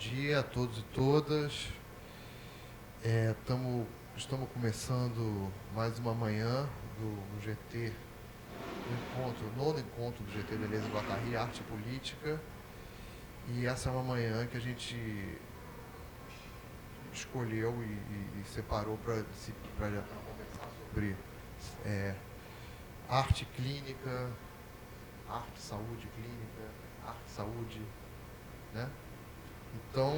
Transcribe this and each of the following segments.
dia a todos e todas. Estamos começando mais uma manhã do GT, o nono encontro do GT Deleuze e Guattari, Arte e Política. E essa é uma manhã que a gente escolheu e separou para conversar sobre arte clínica, arte, saúde clínica, arte, saúde, né? Então,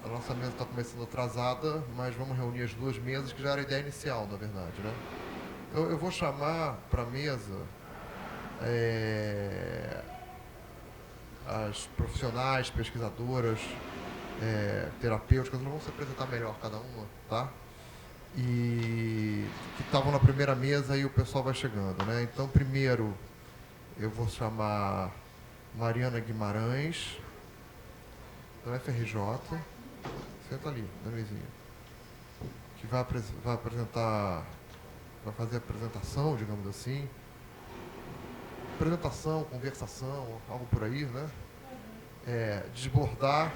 a nossa mesa está começando atrasada, mas vamos reunir as duas mesas, que já era a ideia inicial, na verdade, né? Então, eu vou chamar para a mesa as profissionais, pesquisadoras, terapêuticas, elas vão se apresentar melhor cada uma, tá? E que estavam na primeira mesa e o pessoal vai chegando, né? Então, primeiro, eu vou chamar Mariana Guimarães, da FRJ, senta ali, na mesinha, que vai apresentar, vai fazer a apresentação, digamos assim, apresentação, conversação, algo por aí, né? Desbordar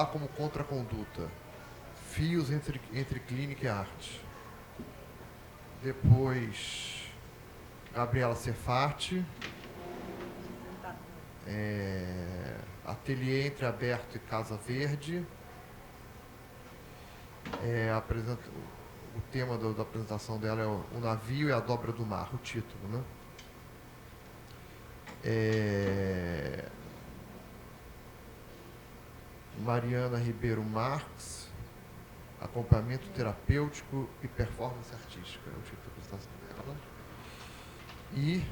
como contraconduta, fios entre clínica e arte. Depois, Gabriela Cefati, Ateliê entre Aberto e Casa Verde. O tema da apresentação dela é o navio e a dobra do mar, o título, né? Mariana Ribeiro Marques, acompanhamento terapêutico e performance artística, é o título da apresentação dela. E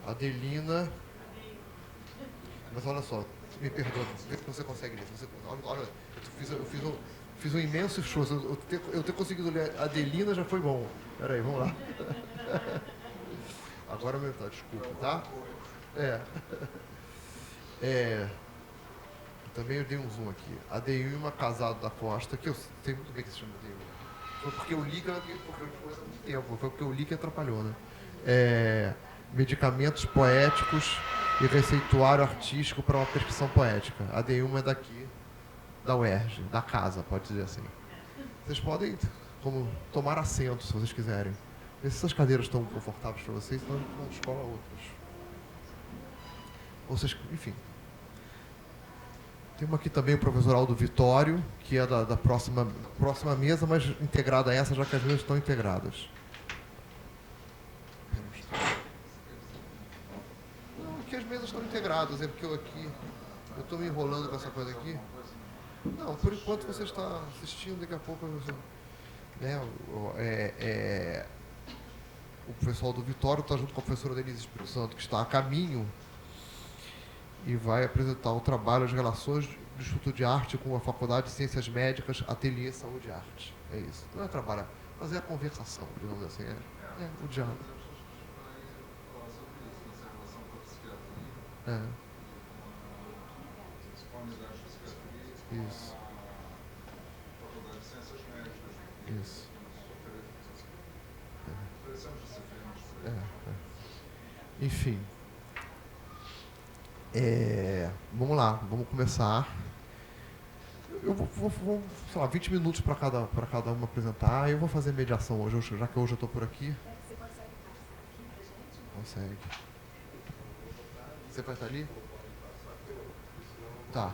Adelina, mas olha só, me perdoa, vê se você consegue ler. Olha, eu fiz um imenso esforço. Eu ter conseguido ler Adelina já foi bom. Espera aí, vamos lá. Agora aumentar, desculpa, tá? Também eu dei um zoom aqui. Adeilma Casado da Costa, que eu sei muito bem que se chama Adeilma. Foi porque eu li que atrapalhou, né? Medicamentos poéticos e receituário artístico para uma prescrição poética. A Adeilma é daqui, da UERJ, da casa, pode dizer assim. Vocês podem tomar assento, se vocês quiserem. Ver se essas cadeiras estão confortáveis para vocês, senão a gente escola outras. Enfim. Temos aqui também o professor Aldo Vitório, que é da próxima mesa, mas integrada a essa, já que as mesas estão integradas. Não, aqui as mesas estão integradas, é porque eu estou me enrolando com essa coisa aqui. Não, por enquanto você está assistindo, daqui a pouco o pessoal do Vitório está junto com a professora Denise Espírito Santo, que está a caminho, e vai apresentar o trabalho, as relações do Instituto de Arte com a Faculdade de Ciências Médicas, Ateliê Saúde e Arte. É isso. Não é trabalhar, mas é a conversação, digamos assim. O diálogo. Isso. Isso. Enfim. Vamos lá, vamos começar. Eu vou sei lá, 20 minutos para cada uma apresentar. Eu vou fazer mediação hoje, já que hoje eu estou por aqui. Você consegue passar aqui pra gente? Consegue. Você vai estar ali? Tá.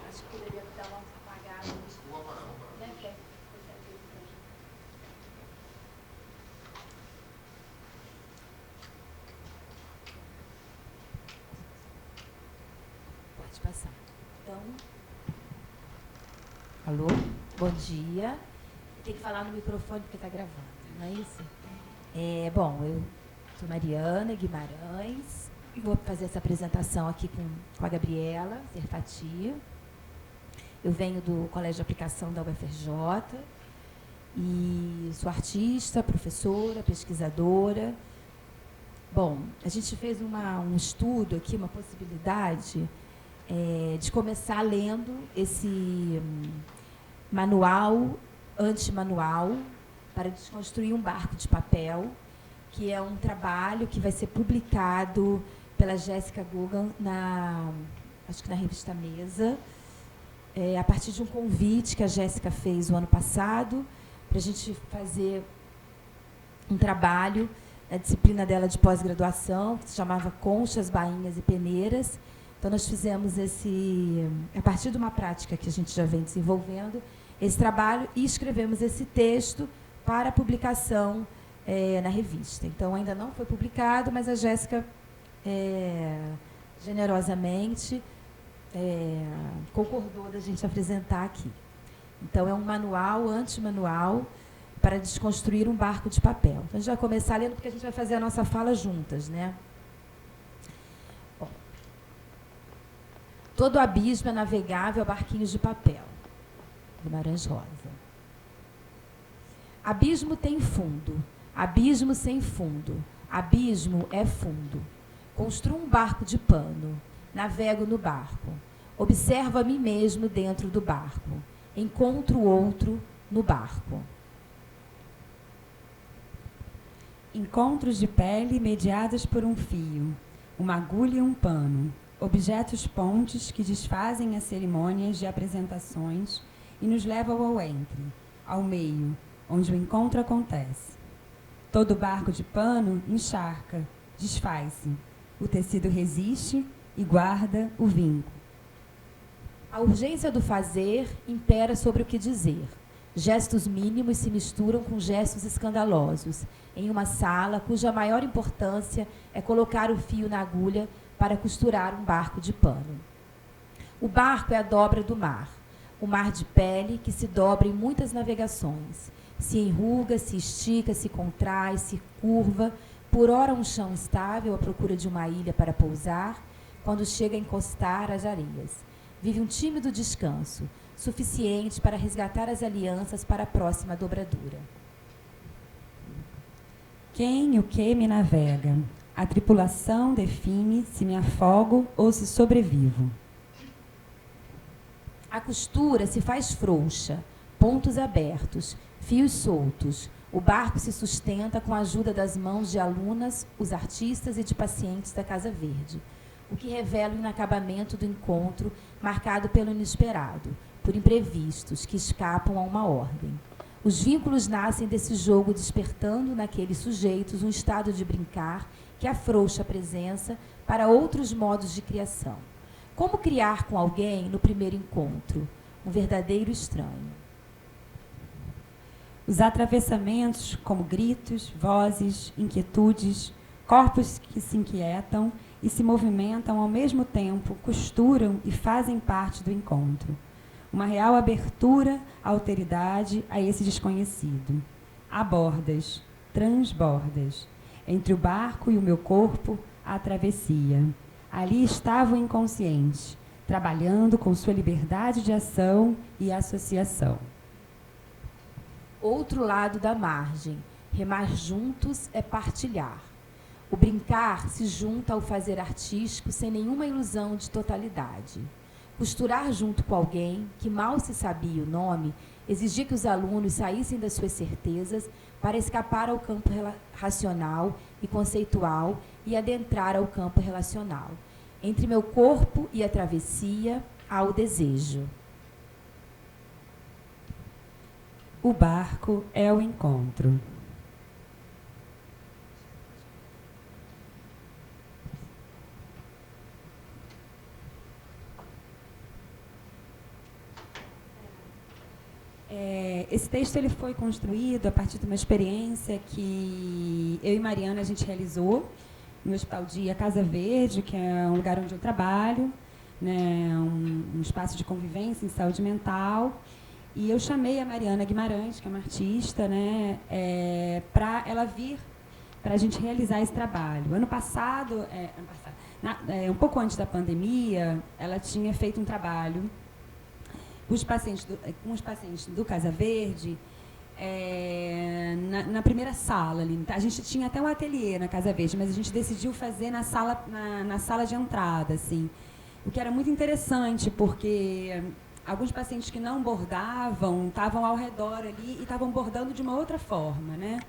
Acho que poderia dar uma apagada. Pode passar. Então, alô, bom dia. Tem que falar no microfone porque está gravando, não é isso? Bom, eu sou Mariana Guimarães e vou fazer essa apresentação aqui com a Gabriela Cefati. Eu venho do Colégio de Aplicação da UFRJ E sou artista, professora, pesquisadora. Bom, a gente fez um estudo aqui, uma possibilidade de começar lendo esse manual, antimanual, para desconstruir um barco de papel, que é um trabalho que vai ser publicado pela Jéssica Gugan, acho que na revista Mesa, a partir de um convite que a Jéssica fez o ano passado, para a gente fazer um trabalho na disciplina dela de pós-graduação, que se chamava Conchas, Bainhas e Peneiras. Então, nós fizemos a partir de uma prática que a gente já vem desenvolvendo, esse trabalho, e escrevemos esse texto para publicação na revista. Então, ainda não foi publicado, mas a Jéssica, generosamente, concordou da gente apresentar aqui. Então, é um manual, antimanual, para desconstruir um barco de papel. Então, a gente vai começar lendo, porque a gente vai fazer a nossa fala juntas, né? Bom. Todo abismo é navegável a barquinhos de papel. Guimarães Rosa. Abismo tem fundo, abismo sem fundo, abismo é fundo. Construo um barco de pano, navego no barco, observo a mim mesmo dentro do barco, encontro outro no barco. Encontros de pele mediados por um fio, uma agulha e um pano, objetos pontes que desfazem as cerimônias de apresentações e nos levam ao entre, ao meio, onde o encontro acontece. Todo barco de pano encharca, desfaz-se. O tecido resiste e guarda o vinco. A urgência do fazer impera sobre o que dizer. Gestos mínimos se misturam com gestos escandalosos, em uma sala cuja maior importância é colocar o fio na agulha para costurar um barco de pano. O barco é a dobra do mar, o mar de pele que se dobra em muitas navegações. Se enruga, se estica, se contrai, se curva, por ora um chão estável à procura de uma ilha para pousar, quando chega a encostar as areias. Vive um tímido descanso, suficiente para resgatar as alianças para a próxima dobradura. Quem e o que me navega? A tripulação define se me afogo ou se sobrevivo. A costura se faz frouxa, pontos abertos, fios soltos. O barco se sustenta com a ajuda das mãos de alunas, os artistas e de pacientes da Casa Verde, o que revela o inacabamento do encontro marcado pelo inesperado, por imprevistos que escapam a uma ordem. Os vínculos nascem desse jogo, despertando naqueles sujeitos um estado de brincar que afrouxa a presença para outros modos de criação. Como criar com alguém no primeiro encontro? Um verdadeiro estranho. Os atravessamentos, como gritos, vozes, inquietudes, corpos que se inquietam e se movimentam ao mesmo tempo, costuram e fazem parte do encontro. Uma real abertura à alteridade, a esse desconhecido. Há bordas, transbordas. Entre o barco e o meu corpo, a travessia. Ali estava o inconsciente, trabalhando com sua liberdade de ação e associação. Outro lado da margem. Remar juntos é partilhar. O brincar se junta ao fazer artístico sem nenhuma ilusão de totalidade. Costurar junto com alguém, que mal se sabia o nome, exigia que os alunos saíssem das suas certezas para escapar ao campo racional e conceitual e adentrar ao campo relacional. Entre meu corpo e a travessia, há o desejo. O barco é o encontro. Esse texto ele foi construído a partir de uma experiência que eu e Mariana a gente realizou no Hospital Dia Casa Verde, que é um lugar onde eu trabalho, né, um espaço de convivência em saúde mental. E eu chamei a Mariana Guimarães, que é uma artista, né, para ela vir para a gente realizar esse trabalho. Ano passado, um pouco antes da pandemia, ela tinha feito um trabalho com os pacientes do Casa Verde, na primeira sala ali. A gente tinha até um ateliê na Casa Verde, mas a gente decidiu fazer na sala de entrada, assim. O que era muito interessante, porque alguns pacientes que não bordavam estavam ao redor ali e estavam bordando de uma outra forma, né?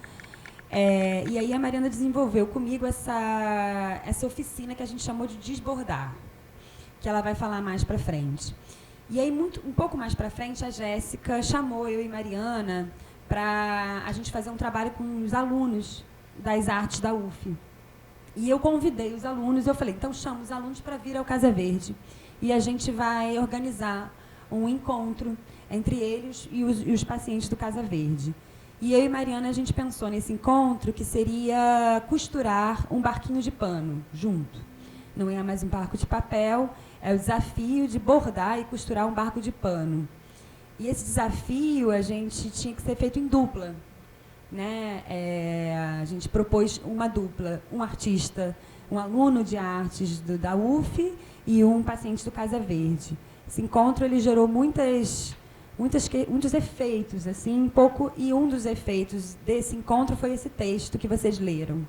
E aí a Mariana desenvolveu comigo essa oficina que a gente chamou de desbordar, que ela vai falar mais para frente. E aí, um pouco mais para frente, a Jéssica chamou eu e Mariana para a gente fazer um trabalho com os alunos das artes da UF. E eu convidei os alunos, eu falei, então chama os alunos para vir ao Casa Verde. E a gente vai organizar um encontro entre eles e os pacientes do Casa Verde. E eu e Mariana, a gente pensou nesse encontro que seria costurar um barquinho de pano junto. Não é mais um barco de papel, é o desafio de bordar e costurar um barco de pano. E esse desafio a gente tinha que ser feito em dupla, né? A gente propôs uma dupla, um artista, um aluno de artes da UF e um paciente do Casa Verde. Esse encontro ele gerou muitos efeitos, assim, e um dos efeitos desse encontro foi esse texto que vocês leram.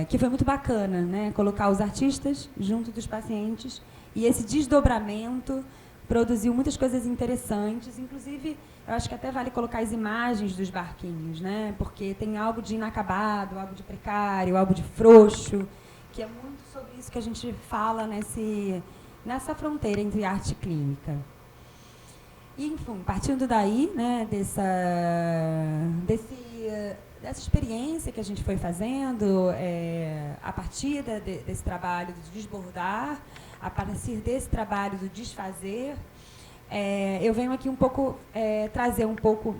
Que foi muito bacana, né? Colocar os artistas junto dos pacientes, e esse desdobramento produziu muitas coisas interessantes, inclusive, eu acho que até vale colocar as imagens dos barquinhos, né? Porque tem algo de inacabado, algo de precário, algo de frouxo, que é muito sobre isso que a gente fala nessa fronteira entre arte e clínica. E, enfim, partindo daí, né, dessa experiência que a gente foi fazendo, a partir desse trabalho de desbordar, a partir desse trabalho do desfazer, eu venho aqui um pouco trazer um pouco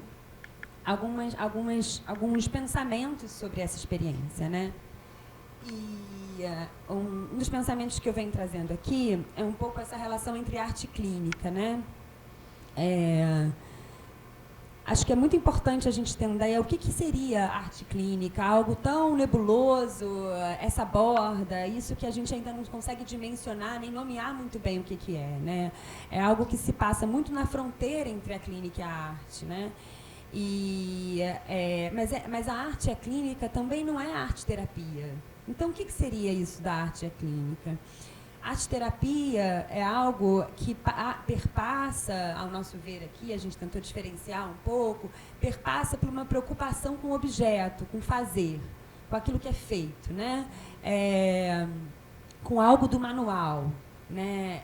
alguns pensamentos sobre essa experiência, né? E um dos pensamentos que eu venho trazendo aqui é um pouco essa relação entre arte e clínica, né? Acho que é muito importante a gente ter uma ideia o que seria arte clínica, algo tão nebuloso, essa borda, isso que a gente ainda não consegue dimensionar, nem nomear muito bem o que é, né? É algo que se passa muito na fronteira entre a clínica e a arte, né? Mas a arte e a clínica também não é arte-terapia. Então, o que seria isso da arte e a clínica? Arte-terapia é algo que perpassa, ao nosso ver aqui, a gente tentou diferenciar um pouco, perpassa por uma preocupação com o objeto, com o fazer, com aquilo que é feito, né? Com algo do manual, né?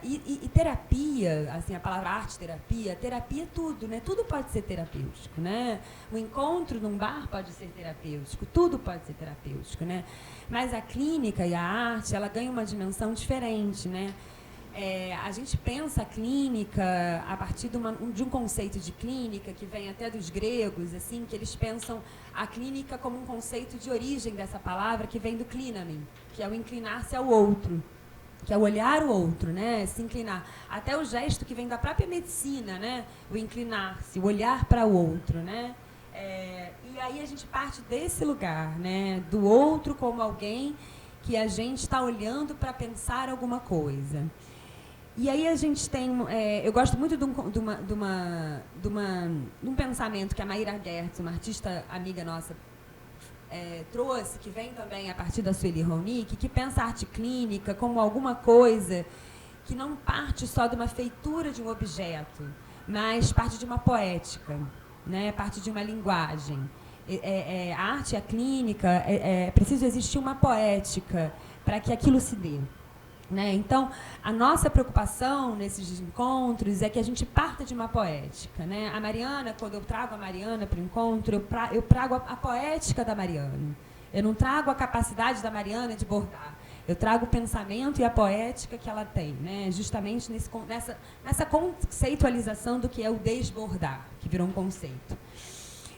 E terapia, assim, a palavra arte-terapia, terapia é tudo, né? Tudo pode ser terapêutico, né? O encontro num bar pode ser terapêutico, tudo pode ser terapêutico, né? Mas a clínica e a arte, ela ganha uma dimensão diferente, né? A gente pensa a clínica a partir de um conceito de clínica que vem até dos gregos, assim, que eles pensam a clínica como um conceito de origem dessa palavra que vem do klinamin, que é o inclinar-se ao outro, que é o olhar o outro, né? Se inclinar. Até o gesto que vem da própria medicina, né? O inclinar-se, o olhar para o outro, né? E aí a gente parte desse lugar, né? Do outro como alguém que a gente está olhando para pensar alguma coisa. E aí a gente tem... eu gosto muito de um pensamento que a Maíra Gertz, uma artista amiga nossa, trouxe, que vem também a partir da Sueli Ronick, que pensa a arte clínica como alguma coisa que não parte só de uma feitura de um objeto, mas parte de uma poética, né? Parte de uma linguagem. A arte e a clínica, preciso existir uma poética para que aquilo se dê, né? Então, a nossa preocupação nesses encontros é que a gente parta de uma poética, né? A Mariana, quando eu trago a Mariana para o encontro, eu trago a poética da Mariana. Eu não trago a capacidade da Mariana de bordar. Eu trago o pensamento e a poética que ela tem, né? Justamente nessa conceitualização do que é o desbordar, que virou um conceito.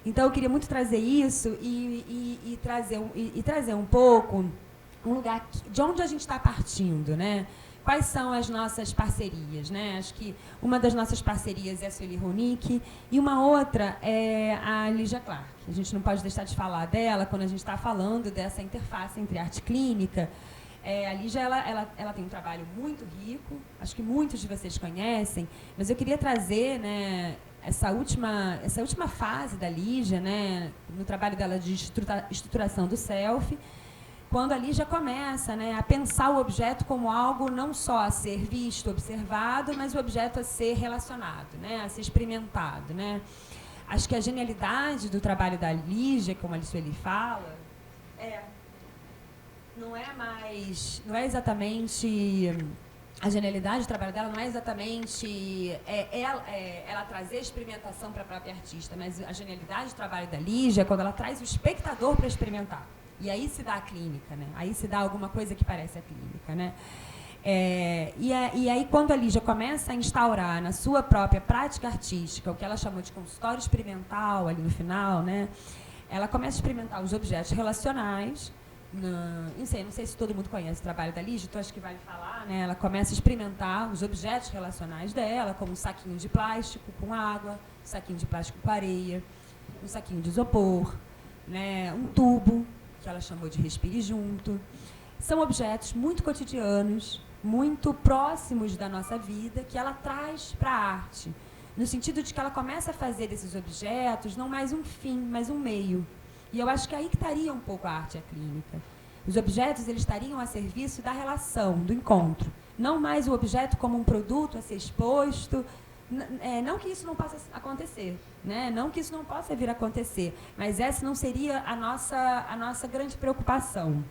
Então, eu queria muito trazer isso e trazer um pouco um lugar de onde a gente está partindo, né? Quais são as nossas parcerias, né? Acho que uma das nossas parcerias é a Sueli Ronick e uma outra é a Lígia Clark. A gente não pode deixar de falar dela quando a gente está falando dessa interface entre arte e clínica. A Lígia, ela tem um trabalho muito rico, acho que muitos de vocês conhecem, mas eu queria trazer, né, essa última fase da Lígia, né, no trabalho dela de estruturação do self, quando a Lígia começa, né, a pensar o objeto como algo não só a ser visto, observado, mas o objeto a ser relacionado, né, a ser experimentado. Né. Acho que a genialidade do trabalho da Lígia, como a Sueli fala, não é exatamente... A genialidade do trabalho dela não é exatamente ela trazer experimentação para a própria artista, mas a genialidade do trabalho da Lígia é quando ela traz o espectador para experimentar. E aí se dá a clínica, né? Aí se dá alguma coisa que parece a clínica. Né? E aí, quando a Lígia começa a instaurar na sua própria prática artística o que ela chamou de consultório experimental, ali no final, né? Ela começa a experimentar os objetos relacionais. Não sei se todo mundo conhece o trabalho da Lígia, então acho que vale falar, né? Ela começa a experimentar os objetos relacionais dela, como um saquinho de plástico com água, um saquinho de plástico com areia, um saquinho de isopor, né? Um tubo, que ela chamou de respire junto. São objetos muito cotidianos, muito próximos da nossa vida, que ela traz para a arte, no sentido de que ela começa a fazer desses objetos não mais um fim, mas um meio. E eu acho que aí que estaria um pouco a arte e a clínica. Os objetos eles estariam a serviço da relação, do encontro. Não mais o objeto como um produto a ser exposto. Não que isso não possa acontecer, né? Não que isso não possa vir a acontecer, mas essa não seria a nossa grande preocupação.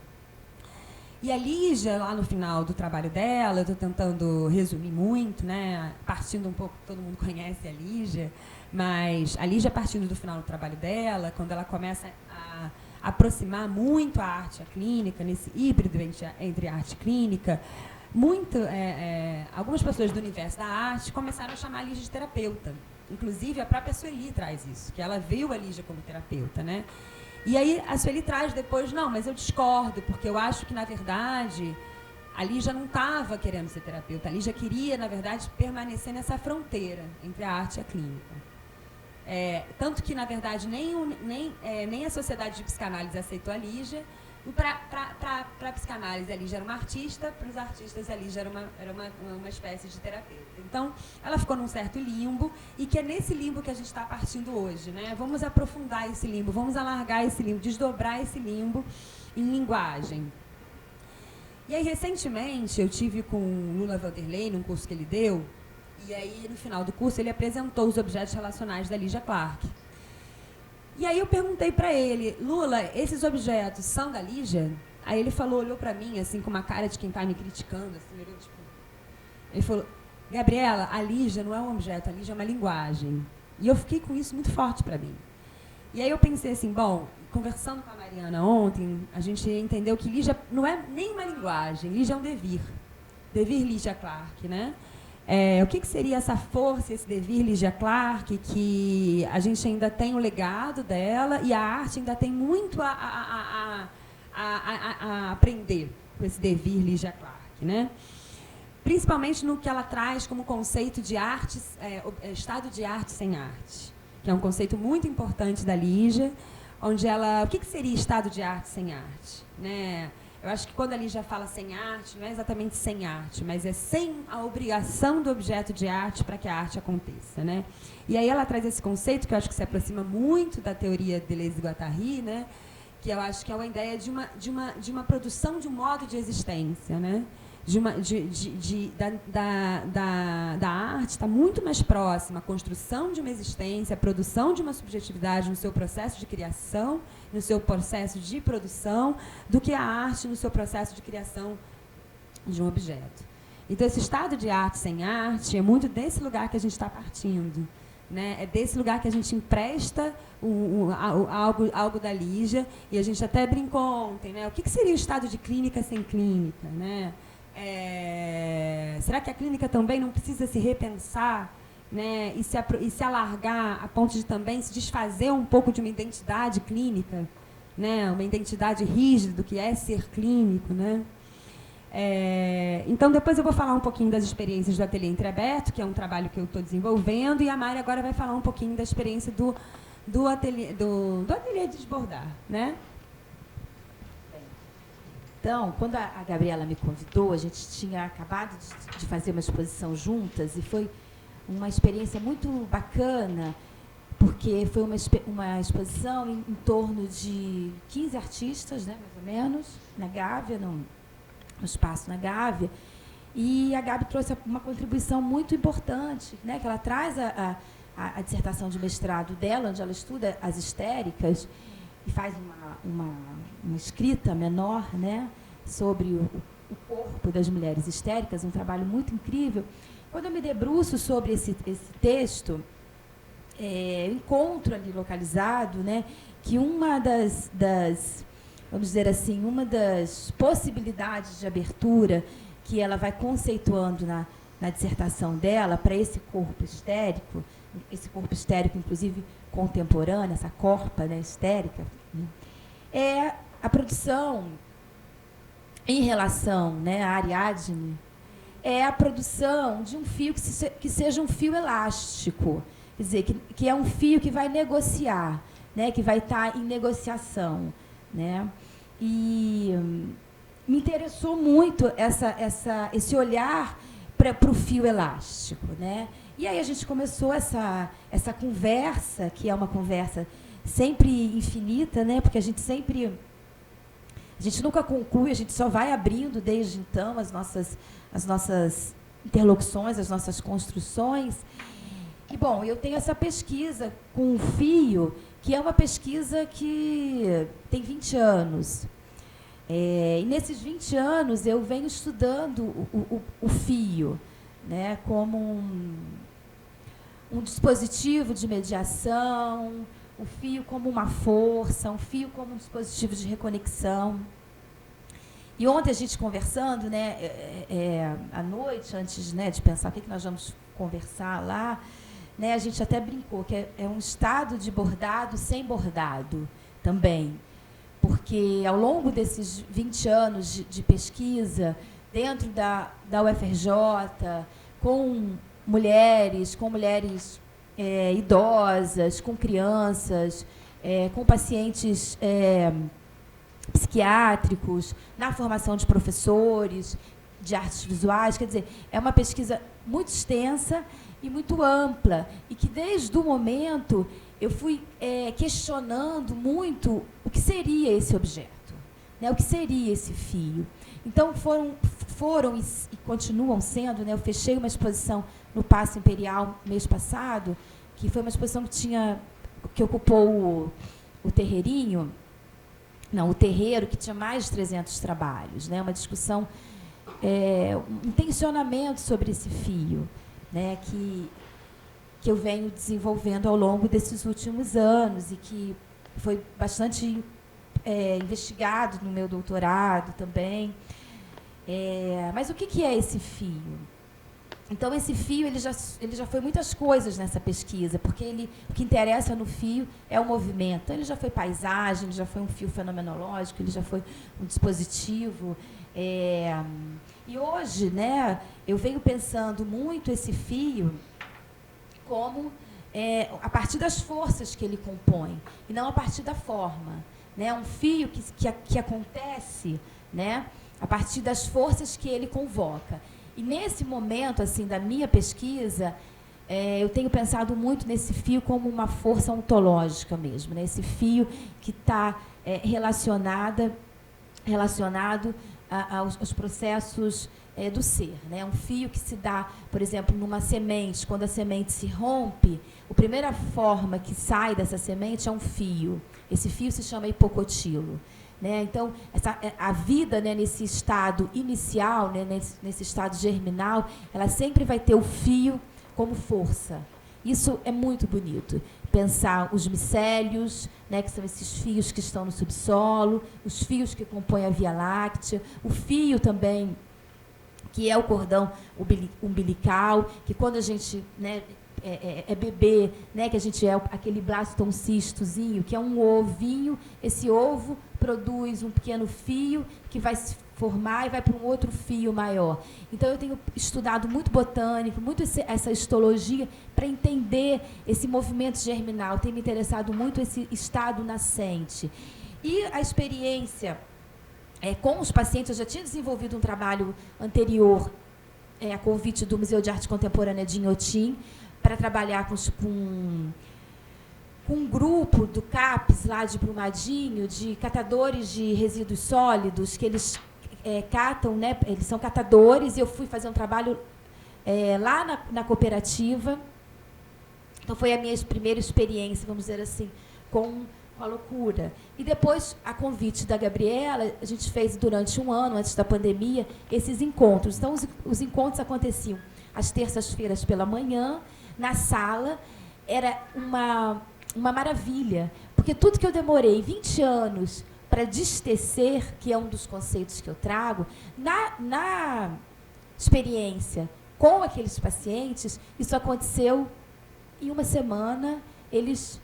E a Lígia, lá no final do trabalho dela, eu estou tentando resumir muito, né? Partindo um pouco, todo mundo conhece a Lígia, mas a Lígia, partindo do final do trabalho dela, quando ela começa a aproximar muito a arte e a clínica, nesse híbrido entre arte e clínica, algumas pessoas do universo da arte começaram a chamar a Lígia de terapeuta. Inclusive, a própria Sueli traz isso, que ela viu a Lígia como terapeuta, né? E aí a Sueli traz depois, não, mas eu discordo, porque eu acho que, na verdade, a Lígia não estava querendo ser terapeuta. A Lígia queria, na verdade, permanecer nessa fronteira entre a arte e a clínica. Tanto que, na verdade, nem a Sociedade de Psicanálise aceitou a Lígia. Para a psicanálise, a Lígia era uma artista, para os artistas, a Lígia era uma espécie de terapeuta. Então, ela ficou num certo limbo, e que é nesse limbo que a gente está partindo hoje. Né? Vamos aprofundar esse limbo, vamos alargar esse limbo, desdobrar esse limbo em linguagem. E aí, recentemente, eu tive com o Lula Vanderlei, num curso que ele deu, e aí, no final do curso, ele apresentou os objetos relacionais da Lígia Clark. E aí eu perguntei para ele, Lula, esses objetos são da Lígia? Aí ele falou, olhou para mim, assim, com uma cara de quem está me criticando, assim, olhou, tipo... Ele falou, Gabriela, a Lígia não é um objeto, a Lígia é uma linguagem. E eu fiquei com isso muito forte para mim. E aí eu pensei assim, bom, conversando com a Mariana ontem, a gente entendeu que Lígia não é nem uma linguagem, Lígia é um devir. Devir Lígia Clark, né? O que seria essa força, esse devir Lígia Clark, que a gente ainda tem o legado dela e a arte ainda tem muito a aprender com esse devir Lígia Clark, né? Principalmente no que ela traz como conceito de arte, estado de arte sem arte, que é um conceito muito importante da Lígia, onde ela... O que seria estado de arte sem arte? Né? Eu acho que quando a Lígia fala sem arte, não é exatamente sem arte, mas é sem a obrigação do objeto de arte para que a arte aconteça. Né? E aí ela traz esse conceito, que eu acho que se aproxima muito da teoria de Deleuze e Guattari, né? Que eu acho que é uma ideia de uma produção de um modo de existência. Né? Da arte está muito mais próxima à construção de uma existência, à produção de uma subjetividade no seu processo de criação, no seu processo de produção, do que a arte no seu processo de criação de um objeto. Então, esse estado de arte sem arte é muito desse lugar que a gente está partindo. Né? É desse lugar que a gente empresta algo da Lígia, e a gente até brincou ontem, né? O que seria o estado de clínica sem clínica? Né? Será que a clínica também não precisa se repensar, né, e se alargar a ponto de também se desfazer um pouco de uma identidade clínica, né, uma identidade rígida do que é ser clínico? Né? Então, depois eu vou falar um pouquinho das experiências do Ateliê Entreaberto, que é um trabalho que eu estou desenvolvendo, e a Mari agora vai falar um pouquinho da experiência do ateliê Desbordar. Né? Então, quando a Gabriela me convidou, a gente tinha acabado de fazer uma exposição juntas, e foi uma experiência muito bacana, porque foi uma exposição em torno de 15 artistas, né, mais ou menos, na Gávea, no espaço na Gávea, e a Gabi trouxe uma contribuição muito importante, né, que ela traz a dissertação de mestrado dela, onde ela estuda as histéricas, e faz uma escrita menor, né, sobre o corpo das mulheres histéricas, um trabalho muito incrível. Quando eu me debruço sobre esse texto, encontro ali localizado, né, que uma das, vamos dizer assim, uma das possibilidades de abertura que ela vai conceituando na dissertação dela para esse corpo histérico, inclusive contemporâneo, essa corpa, né, histérica, né, é a produção em relação, né, à Ariadne, é a produção de um fio que seja um fio elástico, quer dizer, que é um fio que vai negociar, né, que vai estar em negociação, né? E me interessou muito esse olhar para o fio elástico, né? E aí a gente começou essa conversa, que é uma conversa sempre infinita, né? Porque a gente nunca conclui, a gente só vai abrindo desde então as nossas interlocuções, as nossas construções. E, bom, eu tenho essa pesquisa com o fio, que é uma pesquisa que tem 20 anos. E nesses 20 anos eu venho estudando o fio, né, como um dispositivo de mediação, o fio como uma força, um fio como um dispositivo de reconexão. E ontem a gente conversando, né, à noite, antes, né, de pensar o que nós vamos conversar lá, né, a gente até brincou que é um estado de bordado sem bordado também. Porque ao longo desses 20 anos de pesquisa, dentro da UFRJ, com mulheres idosas, com crianças, com pacientes psiquiátricos, na formação de professores de artes visuais, quer dizer, é uma pesquisa muito extensa e muito ampla, e que desde o momento eu fui questionando muito o que seria esse objeto, né, o que seria esse fio. Então, foram e continuam sendo, né, eu fechei uma exposição no Paço Imperial mês passado, que foi uma exposição que ocupou o terreirinho, o terreiro, que tinha mais de 300 trabalhos, né, uma discussão, um tensionamento sobre esse fio, né, que eu venho desenvolvendo ao longo desses últimos anos e que foi bastante investigado no meu doutorado também. Mas o que é esse fio? Então, esse fio ele já foi muitas coisas nessa pesquisa, porque o que interessa no fio é o movimento. Então, ele já foi paisagem, ele já foi um fio fenomenológico, ele já foi um dispositivo. E hoje, né, eu venho pensando muito esse fio como a partir das forças que ele compõe, e não a partir da forma. Né? Um fio que acontece, né, a partir das forças que ele convoca. E nesse momento assim, da minha pesquisa, eu tenho pensado muito nesse fio como uma força ontológica mesmo, né? Esse fio que está relacionado aos processos do ser, né? Um fio que se dá, por exemplo, numa semente. Quando a semente se rompe, a primeira forma que sai dessa semente é um fio. Esse fio se chama hipocotilo. Né? Então, a vida, né, nesse estado inicial, né, nesse estado germinal, ela sempre vai ter o fio como força. Isso é muito bonito. Pensar os micélios, né, que são esses fios que estão no subsolo, os fios que compõem a Via Láctea, o fio também, que é o cordão umbilical, que quando a gente, né, é bebê, né, que a gente aquele blastoncistozinho, que é um ovinho, esse ovo produz um pequeno fio que vai se formar e vai para um outro fio maior. Então, eu tenho estudado muito botânico, muito essa histologia, para entender esse movimento germinal. Tem me interessado muito esse estado nascente. E a experiência com os pacientes, eu já tinha desenvolvido um trabalho anterior a convite do Museu de Arte Contemporânea de Inhotim, para trabalhar com um grupo do CAPES, lá de Brumadinho, de catadores de resíduos sólidos, que eles catam, né, eles são catadores, e eu fui fazer um trabalho lá na cooperativa. Então, foi a minha primeira experiência, vamos dizer assim, com a loucura. E depois, a convite da Gabriela, a gente fez durante um ano, antes da pandemia, esses encontros. Então, os encontros aconteciam às terças-feiras pela manhã, na sala. Era uma maravilha, porque tudo que eu demorei 20 anos para destecer, que é um dos conceitos que eu trago, na experiência com aqueles pacientes, isso aconteceu em uma semana. Eles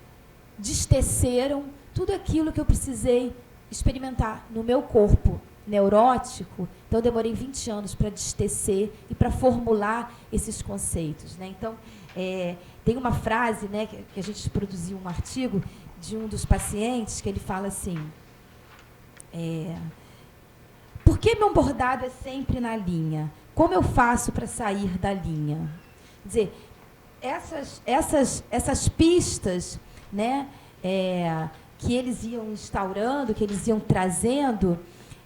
desteceram tudo aquilo que eu precisei experimentar no meu corpo neurótico. Então, eu demorei 20 anos para destecer e para formular esses conceitos, né? Então, tem uma frase, né, que a gente produziu um artigo de um dos pacientes, que ele fala assim, por que meu bordado é sempre na linha? Como eu faço para sair da linha? Quer dizer, essas pistas, né, que eles iam instaurando, que eles iam trazendo,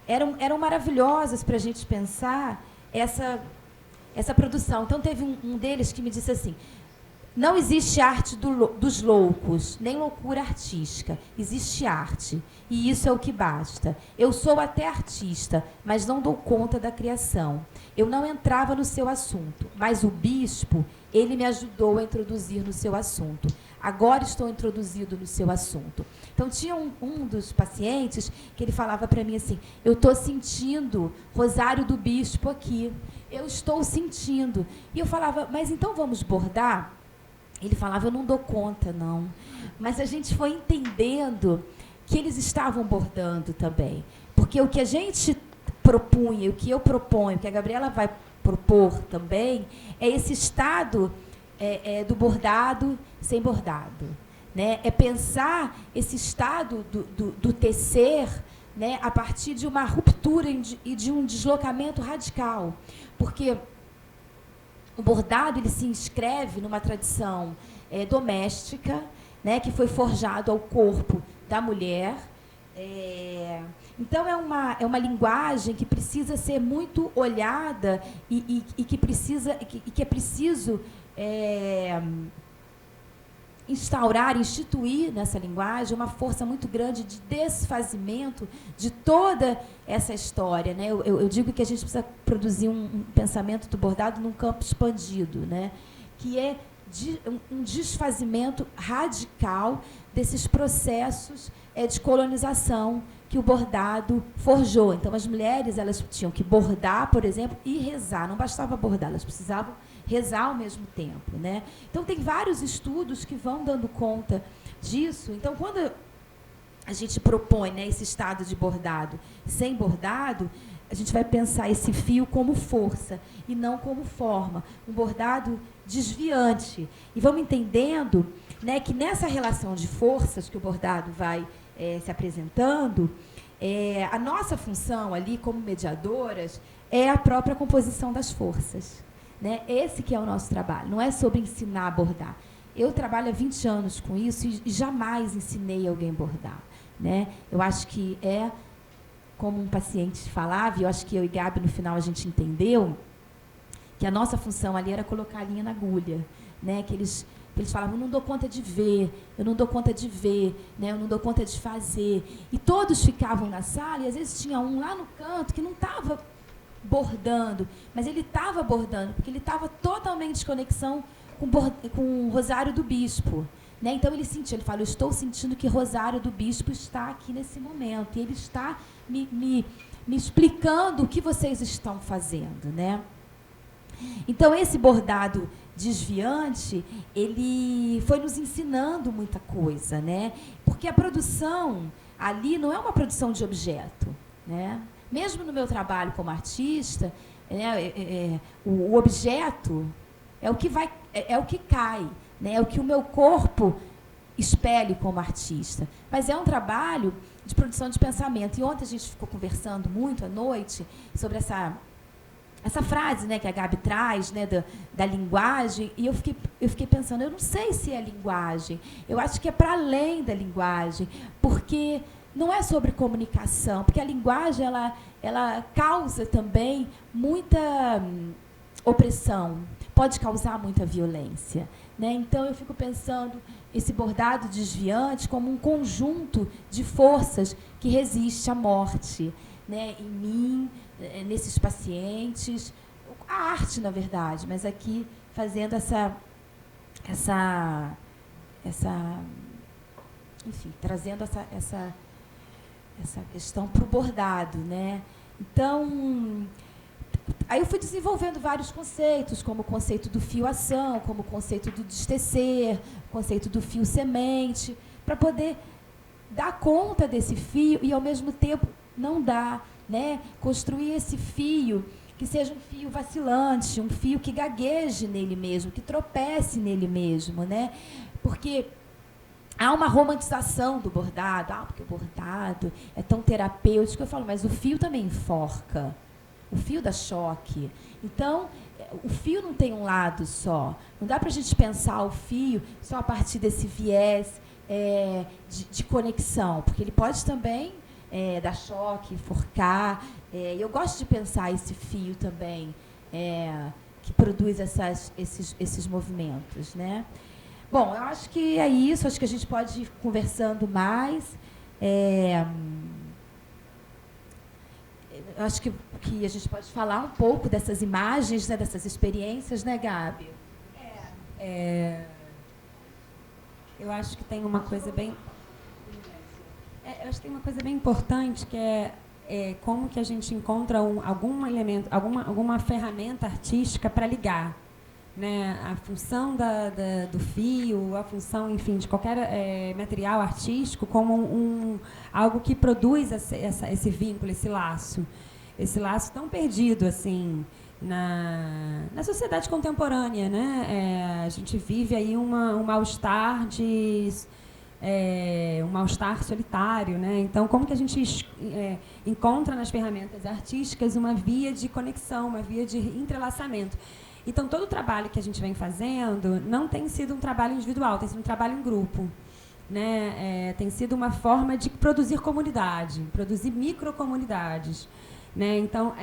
eram maravilhosas para a gente pensar essa produção. Então, teve um deles que me disse assim, não existe arte dos loucos, nem loucura artística. Existe arte, e isso é o que basta. Eu sou até artista, mas não dou conta da criação. Eu não entrava no seu assunto, mas o bispo, ele me ajudou a introduzir no seu assunto. Agora estou introduzido no seu assunto. Então, tinha um dos pacientes que ele falava para mim assim, eu estou sentindo Rosário do Bispo aqui. Eu estou sentindo. E eu falava, mas então vamos bordar? Ele falava, eu não dou conta, não. Mas a gente foi entendendo que eles estavam bordando também. Porque o que a gente propunha, o que eu proponho, o que a Gabriela vai propor também, é esse estado do bordado sem bordado, né? É pensar esse estado do tecer, né, a partir de uma ruptura e de um deslocamento radical. Porque o bordado, ele se inscreve numa tradição doméstica, né, que foi forjado ao corpo da mulher. Então, é uma linguagem que precisa ser muito olhada e que é preciso instituir nessa linguagem uma força muito grande de desfazimento de toda essa história, né? Eu digo que a gente precisa produzir um pensamento do bordado num campo expandido, né? Que é um desfazimento radical desses processos de colonização que o bordado forjou. Então, as mulheres, elas tinham que bordar, por exemplo, e rezar. Não bastava bordar, elas precisavam rezar ao mesmo tempo, né? Então, tem vários estudos que vão dando conta disso. Então, quando a gente propõe, né, esse estado de bordado sem bordado, a gente vai pensar esse fio como força e não como forma. Um bordado desviante. E vamos entendendo, né, que nessa relação de forças que o bordado vai se apresentando, a nossa função ali como mediadoras é a própria composição das forças, né? Esse que é o nosso trabalho, não é sobre ensinar a bordar. Eu trabalho há 20 anos com isso e jamais ensinei alguém a bordar, né? Eu acho que como um paciente falava, e eu acho que eu e Gabi, no final, a gente entendeu que a nossa função ali era colocar a linha na agulha, né? Que eles falavam, eu não dou conta de ver, eu não dou conta de ver, né? Eu não dou conta de fazer. E todos ficavam na sala, e às vezes tinha um lá no canto que não estava bordando, mas ele estava bordando, porque ele estava totalmente em conexão com o Rosário do Bispo, né? Então, ele sentia, ele fala, eu estou sentindo que Rosário do Bispo está aqui nesse momento, e ele está me explicando o que vocês estão fazendo, né? Então, esse bordado desviante, ele foi nos ensinando muita coisa, né? Porque a produção ali não é uma produção de objeto, né? Mesmo no meu trabalho como artista, né, o objeto é o que o que cai, né? É o que o meu corpo espelhe como artista. Mas é um trabalho de produção de pensamento. E ontem a gente ficou conversando muito à noite sobre essa frase, né, que a Gabi traz, né, da linguagem, e eu fiquei pensando, eu não sei se é linguagem, eu acho que é para além da linguagem, porque não é sobre comunicação, porque a linguagem ela causa também muita opressão, pode causar muita violência, né? Então eu fico pensando esse bordado desviante como um conjunto de forças que resiste à morte, né, em mim, nesses pacientes, a arte, na verdade, mas aqui fazendo enfim, trazendo essa questão para o bordado, né? Então, aí eu fui desenvolvendo vários conceitos, como o conceito do fio-ação, como o conceito do destecer, o conceito do fio-semente, para poder dar conta desse fio e, ao mesmo tempo, não dar, né? Construir esse fio que seja um fio vacilante, um fio que gagueje nele mesmo, que tropece nele mesmo, né? Porque há uma romantização do bordado, porque o bordado é tão terapêutico. Eu falo, mas o fio também enforca, o fio dá choque. Então, o fio não tem um lado só. Não dá para a gente pensar o fio só a partir desse viés de conexão, porque ele pode também dar choque, enforcar. Eu gosto de pensar esse fio também, que produz esses movimentos, né? Bom, eu acho que é isso, acho que a gente pode ir conversando mais. Eu acho que a gente pode falar um pouco dessas imagens, né, dessas experiências, né, Gabi? Eu acho que tem uma coisa bem... eu acho que tem uma coisa bem importante, que é como que a gente encontra algum elemento, alguma ferramenta artística para ligar, né, a função do fio, a função, enfim, de qualquer material artístico como algo que produz esse vínculo, esse laço tão perdido assim na sociedade contemporânea, né? A gente vive aí um mal-estar um mal-estar solitário, né? Então, como que a gente encontra nas ferramentas artísticas uma via de conexão, uma via de entrelaçamento? Então, todo o trabalho que a gente vem fazendo não tem sido um trabalho individual, tem sido um trabalho em grupo, né? Tem sido uma forma de produzir comunidade, produzir microcomunidades, né? Então,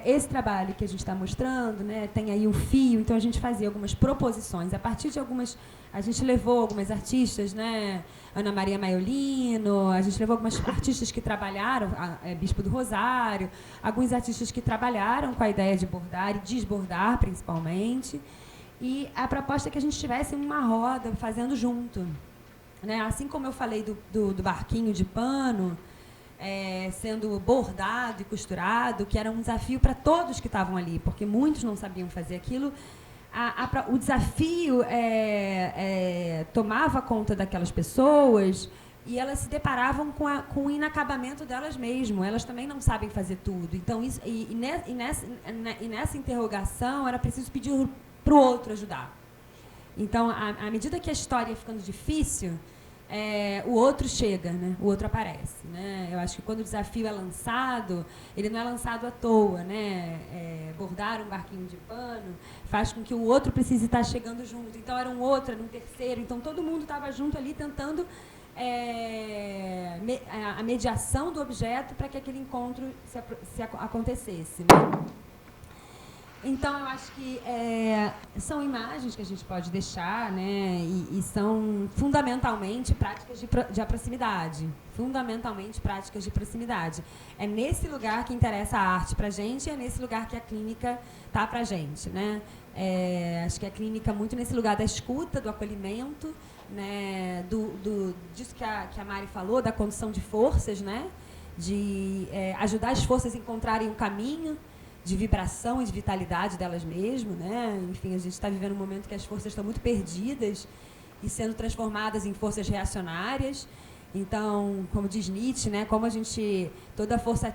esse trabalho que a gente está mostrando, né, tem aí o fio, então a gente fazia algumas proposições, a partir de algumas... A gente levou algumas artistas, né, Ana Maria Maiolino, a gente levou algumas artistas que trabalharam, Bispo do Rosário, alguns artistas que trabalharam com a ideia de bordar e desbordar, principalmente, e a proposta é que a gente estivesse em uma roda fazendo junto, né? Assim como eu falei do barquinho de pano, sendo bordado e costurado, que era um desafio para todos que estavam ali, porque muitos não sabiam fazer aquilo. O desafio tomava conta daquelas pessoas e elas se deparavam com o inacabamento delas mesmas. Elas também não sabem fazer tudo. Então, nessa interrogação, era preciso pedir para o outro ajudar. Então, à medida que a história ia ficando difícil, o outro chega, né? O outro aparece, né? Eu acho que quando o desafio é lançado, ele não é lançado à toa, né? Bordar um barquinho de pano faz com que o outro precise estar chegando junto. Então, era um outro, era um terceiro. Então, todo mundo estava junto ali tentando a mediação do objeto para que aquele encontro se acontecesse, né? Então, eu acho que são imagens que a gente pode deixar, né, e são fundamentalmente práticas de proximidade. Fundamentalmente práticas de proximidade. É nesse lugar que interessa a arte para a gente e é nesse lugar que a clínica está para a gente, né? Acho que a clínica muito nesse lugar da escuta, do acolhimento, né, disso que a Mari falou, da condução de forças, né, de ajudar as forças a encontrarem um caminho de vibração e de vitalidade delas mesmas, né? Enfim, a gente está vivendo um momento que as forças estão muito perdidas e sendo transformadas em forças reacionárias. Então, como diz Nietzsche, né? Como toda força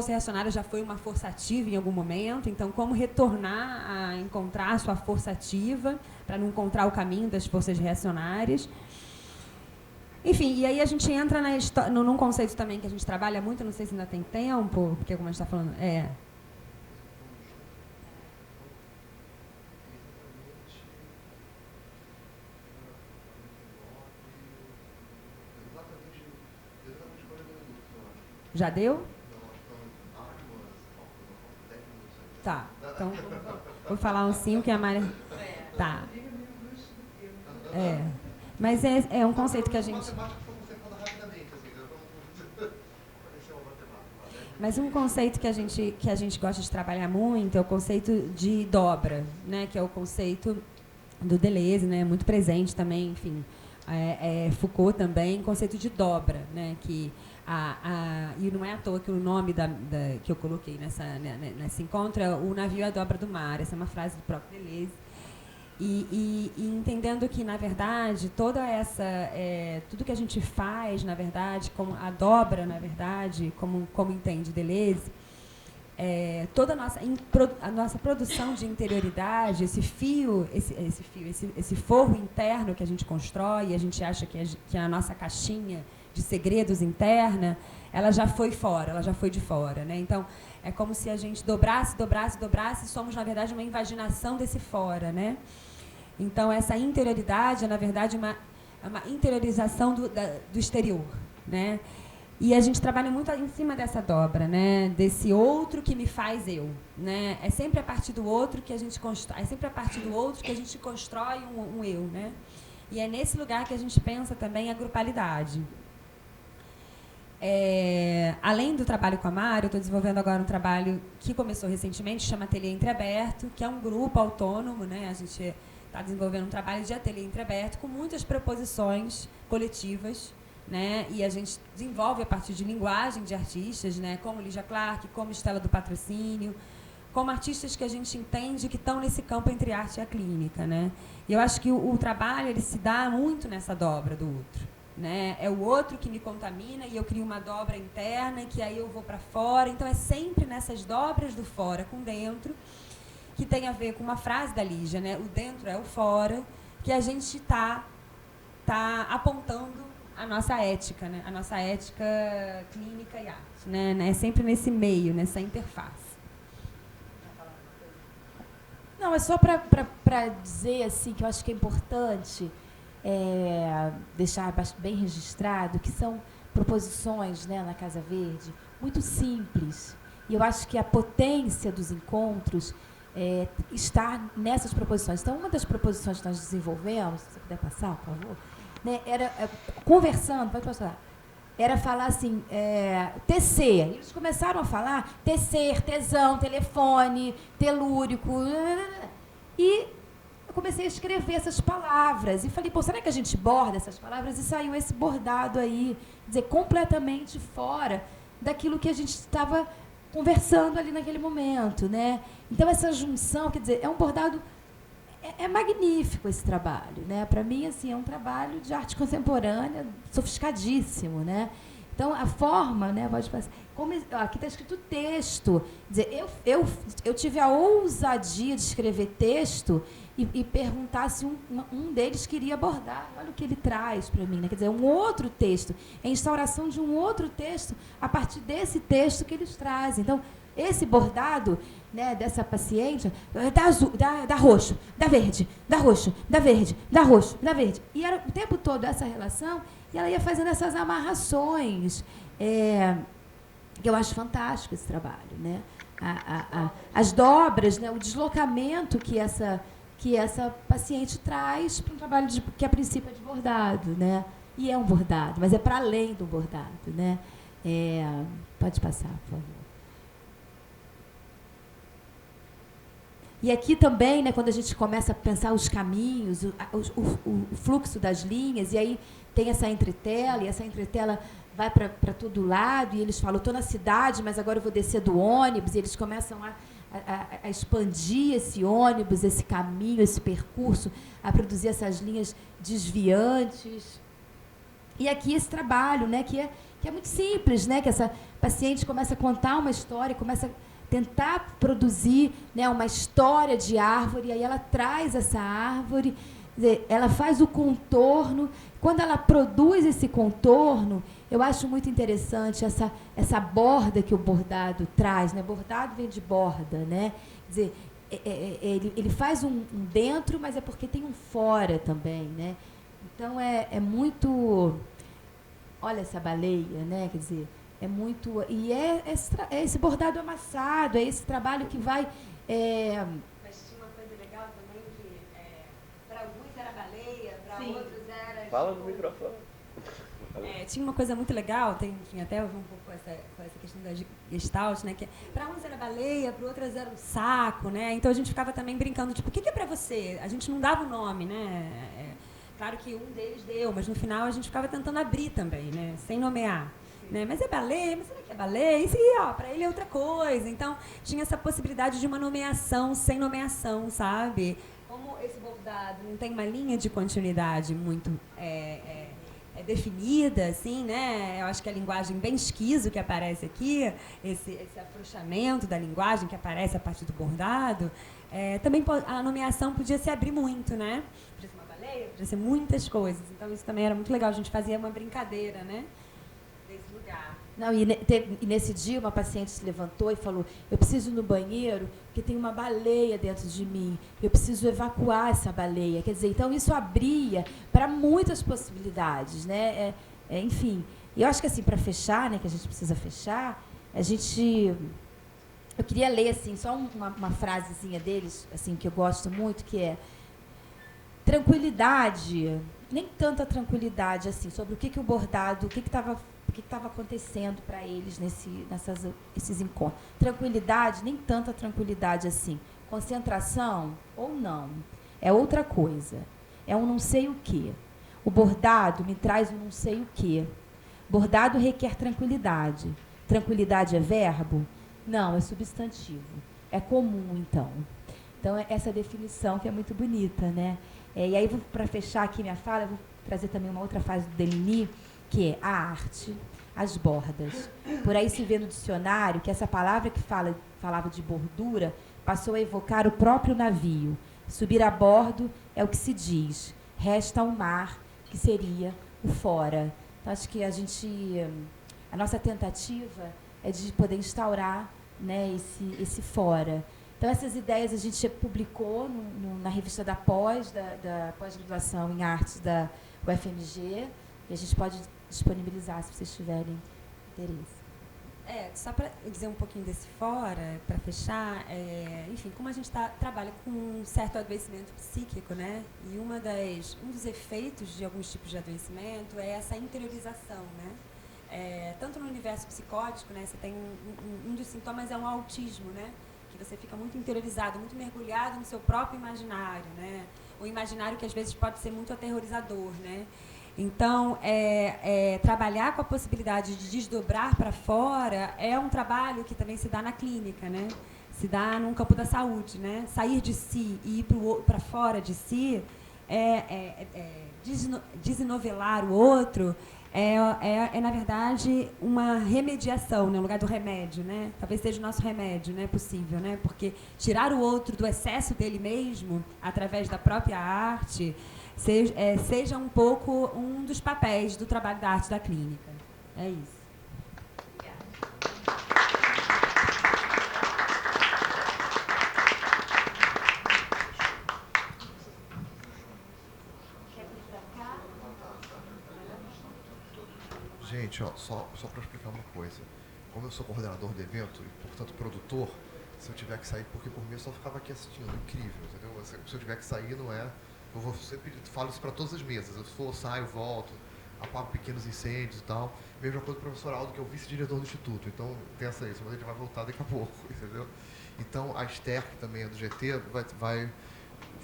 reacionária já foi uma força ativa em algum momento. Então, como retornar a encontrar a sua força ativa para não encontrar o caminho das forças reacionárias. Enfim, e aí a gente entra num conceito também que a gente trabalha muito, não sei se ainda tem tempo, porque como a gente está falando, Já deu? Tá. Então, vou falar um 5 e a Mari... Tá. Mas é um conceito que a gente... Mas um conceito que a gente gosta de trabalhar muito é o conceito de dobra, né? Que é o conceito do Deleuze, né? Muito presente também, enfim. Foucault também, conceito de dobra, né? Que e não é à toa que o nome que eu coloquei nesse encontro é O Navio é a Dobra do Mar. Essa é uma frase do próprio Deleuze. E entendendo que, na verdade, toda essa... tudo que a gente faz, na verdade, como a dobra, na verdade, como entende Deleuze, toda a nossa produção de interioridade, esse forro interno que a gente constrói, a gente acha que a nossa caixinha de segredos interna, ela já foi fora, ela já foi de fora, né? Então, é como se a gente dobrasse, e somos, na verdade, uma invaginação desse fora, né? Então, essa interioridade é, na verdade, uma interiorização do exterior, né? E a gente trabalha muito em cima dessa dobra, né? Desse outro que me faz eu, né? É sempre a partir do outro que a gente constrói, um eu, né? E é nesse lugar que a gente pensa também a grupalidade. Além do trabalho com a Mari, eu estou desenvolvendo agora um trabalho que começou recentemente, chama Ateliê Entreaberto, que é um grupo autônomo, né? A gente está desenvolvendo um trabalho de ateliê entreaberto com muitas proposições coletivas, né? E a gente desenvolve a partir de linguagem de artistas, né? Como Lígia Clark, como Estela do Patrocínio, como artistas que a gente entende que estão nesse campo entre arte e a clínica, né? E eu acho que o trabalho ele se dá muito nessa dobra do outro, né? É o outro que me contamina e eu crio uma dobra interna que aí eu vou para fora. Então é sempre nessas dobras do fora com dentro, que tem a ver com uma frase da Lígia, né? O dentro é o fora, que a gente tá apontando a nossa ética, né? A nossa ética clínica e arte, né? É sempre nesse meio, nessa interface. Não, é só para dizer assim, que eu acho que é importante deixar bem registrado que são proposições, né, na Casa Verde muito simples. E eu acho que a potência dos encontros está nessas proposições. Então, uma das proposições que nós desenvolvemos, se você puder passar, por favor, né, era conversando, pode passar, era falar assim, tecer. Eles começaram a falar tecer, tesão, telefone, telúrico. E eu comecei a escrever essas palavras. E falei, será que a gente borda essas palavras? E saiu esse bordado aí, quer dizer, completamente fora daquilo que a gente estava conversando ali naquele momento, né? Então, essa junção, quer dizer, é um bordado... É magnífico esse trabalho, né? Para mim, assim, é um trabalho de arte contemporânea sofisticadíssimo, né? Então, a forma, né? Pode passar. Aqui está escrito texto. Quer dizer, eu tive a ousadia de escrever texto e perguntar se um deles queria abordar. Olha o que ele traz para mim, né? Quer dizer, um outro texto, a instauração de um outro texto a partir desse texto que eles trazem. Então, esse bordado, né, dessa paciente, dá azul, dá roxo, dá verde, dá roxo, dá verde, dá roxo, dá verde. E era o tempo todo essa relação, e ela ia fazendo essas amarrações. Eu acho fantástico esse trabalho, né? As dobras, né, o deslocamento que essa paciente traz para um trabalho que a princípio é de bordado, né? E é um bordado, mas é para além do bordado, né? Pode passar, por favor. E aqui também, né, quando a gente começa a pensar os caminhos, o fluxo das linhas, e aí tem essa entretela, e essa entretela vai para todo lado, e eles falam, estou na cidade, mas agora eu vou descer do ônibus, e eles começam a expandir esse ônibus, esse caminho, esse percurso, a produzir essas linhas desviantes. E aqui esse trabalho, né, que é muito simples, né, que essa paciente começa a contar uma história, começa a tentar produzir, né, uma história de árvore, e aí ela traz essa árvore, quer dizer, ela faz o contorno. Quando ela produz esse contorno, eu acho muito interessante essa borda que o bordado traz, né? Bordado vem de borda, né? Quer dizer, ele faz um dentro, mas é porque tem um fora também, né? Então é muito... Olha essa baleia, né? Quer dizer, É muito... E é esse bordado amassado, é esse trabalho que vai... Mas tinha uma coisa legal também que para alguns era baleia, para Sim. outros era... Fala no microfone. Tinha uma coisa muito legal, enfim, até eu vi um pouco com essa questão da Gestalt, né? Que para uns era baleia, para outras era um saco, né? Então a gente ficava também brincando, tipo, o que é para você? A gente não dava o nome, né? Claro que um deles deu, mas no final a gente ficava tentando abrir também, né? Sem nomear. Né? Mas é baleia? Mas será que é baleia? Isso aí, para ele é outra coisa. Então tinha essa possibilidade de uma nomeação sem nomeação, sabe? Como esse bordado não tem uma linha de continuidade muito definida, assim, né? Eu acho que a linguagem bem esquizo que aparece aqui, esse afrouxamento da linguagem que aparece a partir do bordado, também a nomeação podia se abrir muito, né? Podia ser uma baleia, podia ser muitas coisas. Então isso também era muito legal, a gente fazia uma brincadeira, né? Desse lugar. Não, e nesse dia uma paciente se levantou e falou, eu preciso ir no banheiro porque tem uma baleia dentro de mim, eu preciso evacuar essa baleia. Quer dizer, então isso abria para muitas possibilidades, né? Enfim, e eu acho que assim, para fechar, né, que a gente precisa fechar, eu queria ler assim, só uma frasezinha deles, assim, que eu gosto muito, que é tranquilidade, nem tanta tranquilidade assim, sobre o que o bordado, o que estava acontecendo para eles esses encontros. Tranquilidade, nem tanta tranquilidade assim. Concentração ou não, é outra coisa. É um não sei o quê. O bordado me traz um não sei o quê. Bordado requer tranquilidade. Tranquilidade é verbo? Não, é substantivo. É comum, então. Então, essa definição que é muito bonita, né? E aí, para fechar aqui minha fala, eu vou trazer também uma outra frase do Deligny, que é a arte, as bordas. Por aí se vê no dicionário que essa palavra que falava de bordura passou a evocar o próprio navio. Subir a bordo é o que se diz. Resta o mar, que seria o fora. Então, acho que a nossa tentativa é de poder instaurar, né, esse fora. Então, essas ideias a gente publicou na revista da pós-graduação em artes da UFMG, e a gente pode disponibilizar, se vocês tiverem interesse. Só para dizer um pouquinho desse fora, para fechar, enfim, como a gente trabalha com um certo adoecimento psíquico, né? E um dos efeitos de alguns tipos de adoecimento é essa interiorização, né? Tanto no universo psicótico, né? Você tem um dos sintomas é um autismo, né? Que você fica muito interiorizado, muito mergulhado no seu próprio imaginário, né? O imaginário que às vezes pode ser muito aterrorizador, né? Então, trabalhar com a possibilidade de desdobrar para fora é um trabalho que também se dá na clínica, né? Se dá no campo da saúde, né? Sair de si e ir para fora de si, desenovelar o outro, na verdade, uma remediação, né? No lugar do remédio, né? Talvez seja o nosso remédio, né? Possível, né? Porque tirar o outro do excesso dele mesmo, através da própria arte, seja um pouco um dos papéis do trabalho da arte da clínica. É isso. Gente, ó, só para explicar uma coisa. Como eu sou coordenador do evento e, portanto, produtor, se eu tiver que sair, porque por mim eu só ficava aqui assistindo, incrível, entendeu? Se eu tiver que sair, não é... Eu vou sempre falo isso para todas as mesas. Eu saio, volto, apago pequenos incêndios e tal. Mesma coisa do professor Aldo, que é o vice-diretor do Instituto. Então, pensa isso, mas ele vai voltar daqui a pouco, entendeu? Então, a Esther, que também é do GT, vai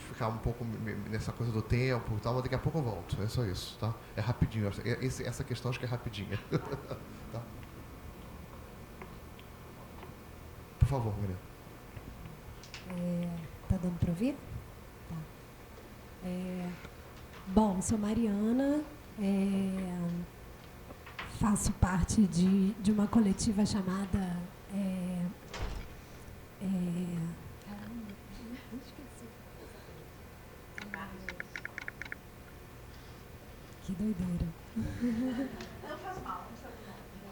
ficar um pouco nessa coisa do tempo e tal, mas daqui a pouco eu volto. É só isso, tá? É rapidinho. Essa questão acho que é rapidinha. Tá? Por favor, Maria. Tá dando para ouvir? Tá. Bom, sou Mariana, faço parte de uma coletiva chamada que doideira. Não faz mal,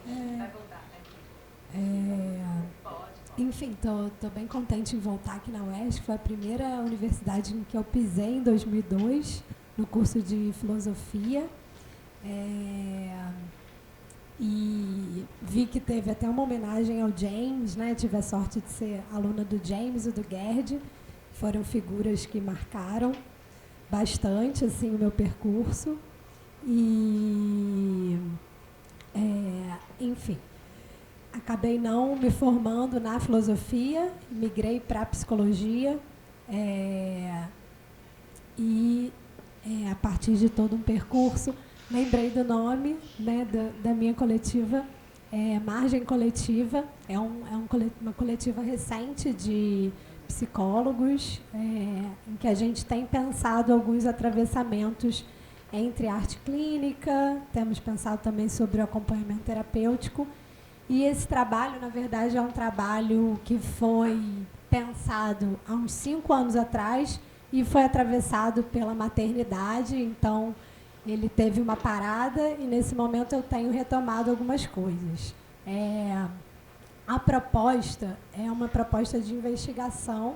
vai voltar. Enfim, tô bem contente em voltar aqui na UESC. Foi a primeira universidade em que eu pisei em 2002, no curso de filosofia. E vi que teve até uma homenagem ao James, né? Tive a sorte de ser aluna do James e do Gerd. Foram figuras que marcaram bastante assim, o meu percurso. E, enfim, acabei não me formando na filosofia, migrei para a psicologia. A partir de todo um percurso, lembrei do nome, né, da minha coletiva, Margem Coletiva. Uma coletiva recente de psicólogos, em que a gente tem pensado alguns atravessamentos entre arte clínica, temos pensado também sobre o acompanhamento terapêutico. E esse trabalho, na verdade, é um trabalho que foi pensado há uns 5 anos atrás e foi atravessado pela maternidade. Então, ele teve uma parada e, nesse momento, eu tenho retomado algumas coisas. A proposta é uma proposta de investigação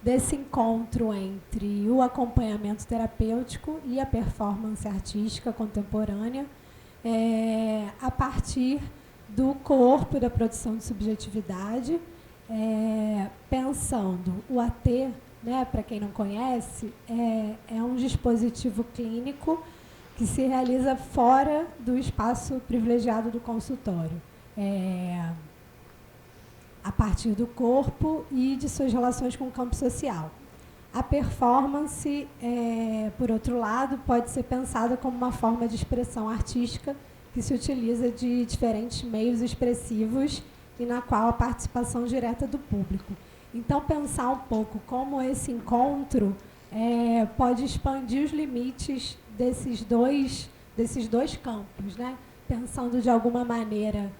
desse encontro entre o acompanhamento terapêutico e a performance artística contemporânea, a partir do corpo, da produção de subjetividade, pensando o AT, né, para quem não conhece, é um dispositivo clínico que se realiza fora do espaço privilegiado do consultório, a partir do corpo e de suas relações com o campo social. A performance, por outro lado, pode ser pensada como uma forma de expressão artística que se utiliza de diferentes meios expressivos e na qual a participação direta do público. Então, pensar um pouco como esse encontro pode expandir os limites desses dois campos, né? Pensando de alguma maneira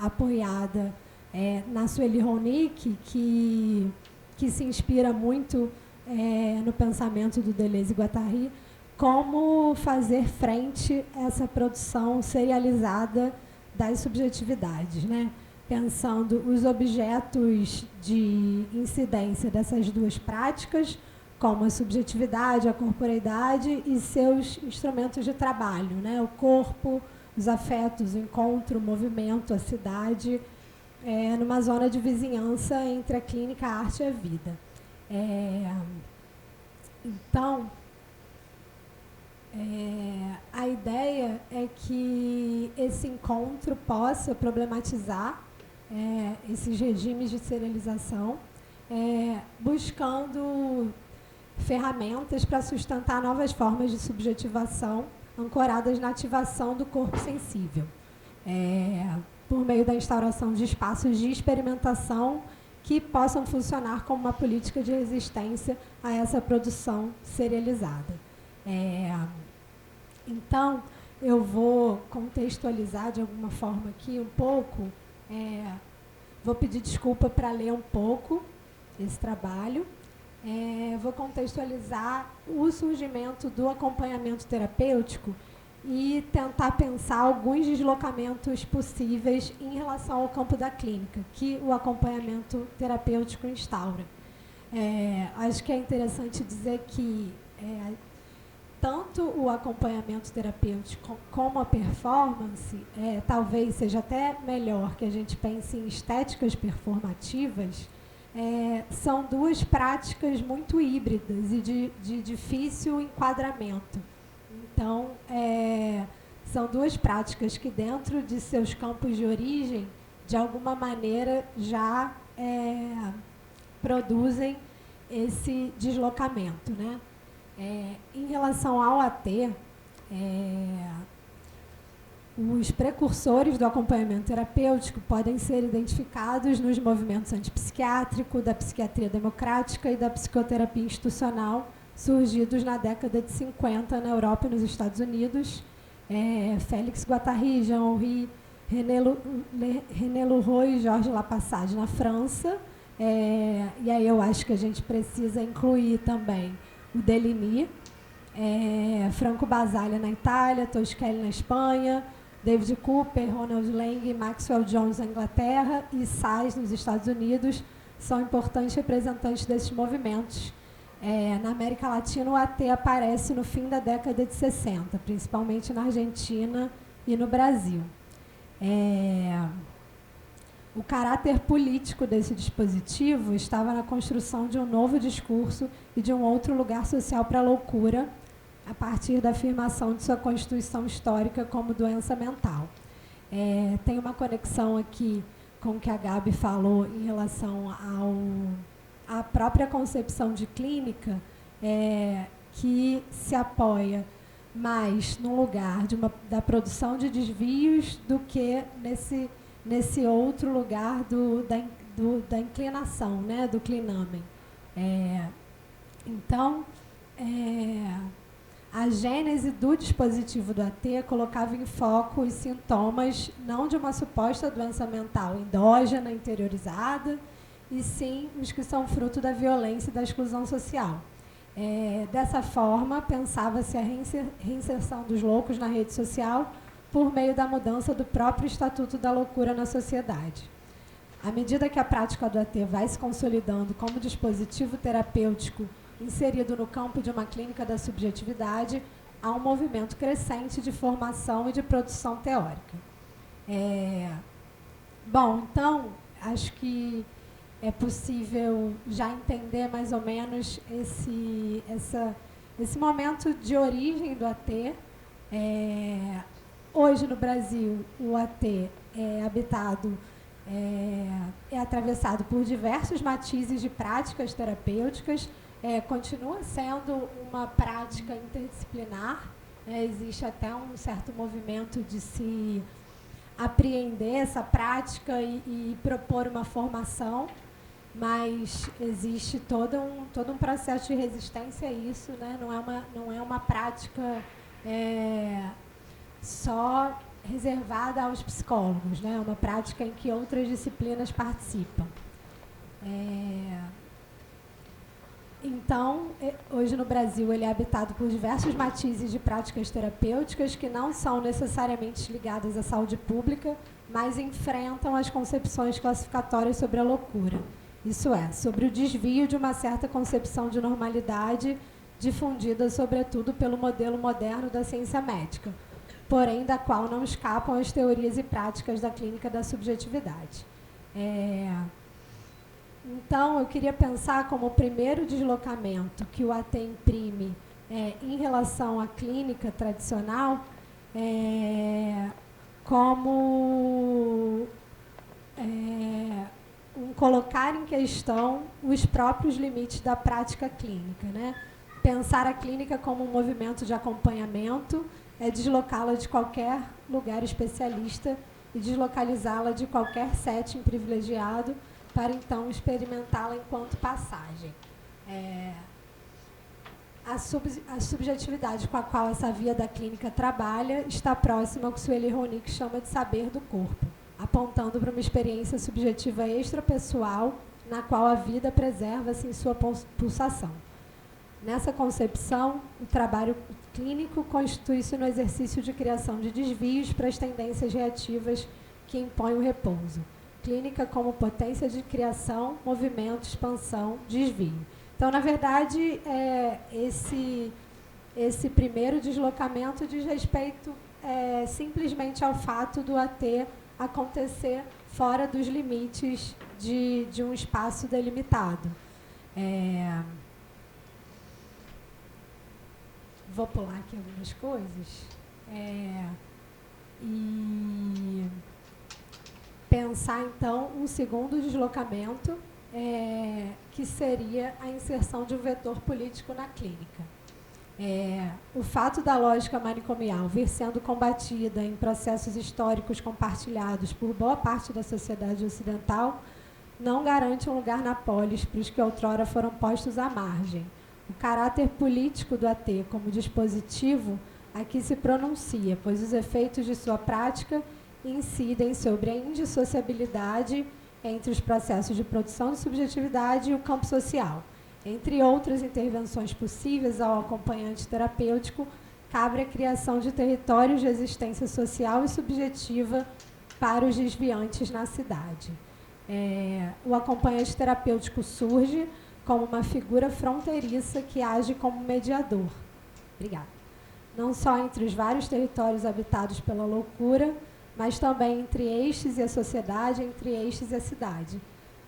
apoiada na Sueli Ronick, que se inspira muito no pensamento do Deleuze e Guattari, como fazer frente a essa produção serializada das subjetividades, né? Pensando os objetos de incidência dessas duas práticas, como a subjetividade, a corporeidade e seus instrumentos de trabalho, né? O corpo, os afetos, o encontro, o movimento, a cidade, numa zona de vizinhança entre a clínica, a arte e a vida. Então, a ideia é que esse encontro possa problematizar esses regimes de serialização, buscando ferramentas para sustentar novas formas de subjetivação ancoradas na ativação do corpo sensível, por meio da instauração de espaços de experimentação que possam funcionar como uma política de resistência a essa produção serializada. Então, eu vou contextualizar de alguma forma aqui um pouco, vou pedir desculpa para ler um pouco esse trabalho, vou contextualizar o surgimento do acompanhamento terapêutico e tentar pensar alguns deslocamentos possíveis em relação ao campo da clínica, que o acompanhamento terapêutico instaura. Acho que é interessante dizer que tanto o acompanhamento terapêutico como a performance, talvez seja até melhor que a gente pense em estéticas performativas, são duas práticas muito híbridas e de difícil enquadramento. Então, são duas práticas que, dentro de seus campos de origem, de alguma maneira já produzem esse deslocamento, né? Em relação ao AT, os precursores do acompanhamento terapêutico podem ser identificados nos movimentos antipsiquiátrico, da psiquiatria democrática e da psicoterapia institucional, surgidos na década de 50 na Europa e nos Estados Unidos. Félix Guattari, Jean-Henri, René Leroy e Georges Lapassage na França. E aí eu acho que a gente precisa incluir também o Deligny, Franco Basaglia na Itália, Tosquelli na Espanha, David Cooper, Ronald Lang, Maxwell Jones na Inglaterra e Sais nos Estados Unidos são importantes representantes desses movimentos. Na América Latina, o AT aparece no fim da década de 60, principalmente na Argentina e no Brasil. O caráter político desse dispositivo estava na construção de um novo discurso e de um outro lugar social para a loucura, a partir da afirmação de sua constituição histórica como doença mental. Tem uma conexão aqui com o que a Gabi falou em relação à própria concepção de clínica, que se apoia mais no lugar da produção de desvios do que nesse outro lugar da inclinação, né, do clinamen. Então, a gênese do dispositivo do AT colocava em foco os sintomas não de uma suposta doença mental endógena, interiorizada, e sim os que são fruto da violência e da exclusão social. Dessa forma, pensava-se a reinserção dos loucos na rede social por meio da mudança do próprio estatuto da loucura na sociedade. À medida que a prática do AT vai se consolidando como dispositivo terapêutico inserido no campo de uma clínica da subjetividade, há um movimento crescente de formação e de produção teórica. Bom, então, acho que é possível já entender mais ou menos esse momento de origem do AT. Hoje, no Brasil, o AT é habitado, é atravessado por diversos matizes de práticas terapêuticas, continua sendo uma prática interdisciplinar, existe até um certo movimento de se apreender essa prática e propor uma formação, mas existe todo um processo de resistência a isso, né? Não é uma prática só reservada aos psicólogos, né? É uma prática em que outras disciplinas participam. Então, hoje no Brasil, ele é habitado por diversos matizes de práticas terapêuticas que não são necessariamente ligadas à saúde pública, mas enfrentam as concepções classificatórias sobre a loucura. Isso é, sobre o desvio de uma certa concepção de normalidade difundida, sobretudo, pelo modelo moderno da ciência médica, porém da qual não escapam as teorias e práticas da clínica da subjetividade. Então, eu queria pensar como o primeiro deslocamento que o AT imprime em relação à clínica tradicional, como um colocar em questão os próprios limites da prática clínica, né? Pensar a clínica como um movimento de acompanhamento, deslocá-la de qualquer lugar especialista e deslocalizá-la de qualquer setting privilegiado, para então experimentá-la enquanto passagem. A subjetividade com a qual essa via da clínica trabalha está próxima ao que Sueli Ronick chama de saber do corpo, apontando para uma experiência subjetiva extrapessoal na qual a vida preserva-se em sua pulsação. Nessa concepção, o trabalho clínico constitui-se no exercício de criação de desvios para as tendências reativas que impõem o repouso. Clínica como potência de criação, movimento, expansão, desvio. Então, na verdade, esse primeiro deslocamento diz respeito simplesmente ao fato do AT acontecer fora dos limites de um espaço delimitado. Vou pular aqui algumas coisas. E pensar, então, um segundo deslocamento, que seria a inserção de um vetor político na clínica. O fato da lógica manicomial vir sendo combatida em processos históricos compartilhados por boa parte da sociedade ocidental não garante um lugar na polis para os que outrora foram postos à margem. O caráter político do AT como dispositivo aqui se pronuncia, pois os efeitos de sua prática incidem sobre a indissociabilidade entre os processos de produção de subjetividade e o campo social. Entre outras intervenções possíveis ao acompanhante terapêutico, cabe a criação de territórios de existência social e subjetiva para os desviantes na cidade. O acompanhante terapêutico surge como uma figura fronteiriça que age como mediador. Obrigada. Não só entre os vários territórios habitados pela loucura, mas também entre estes e a sociedade, entre estes e a cidade.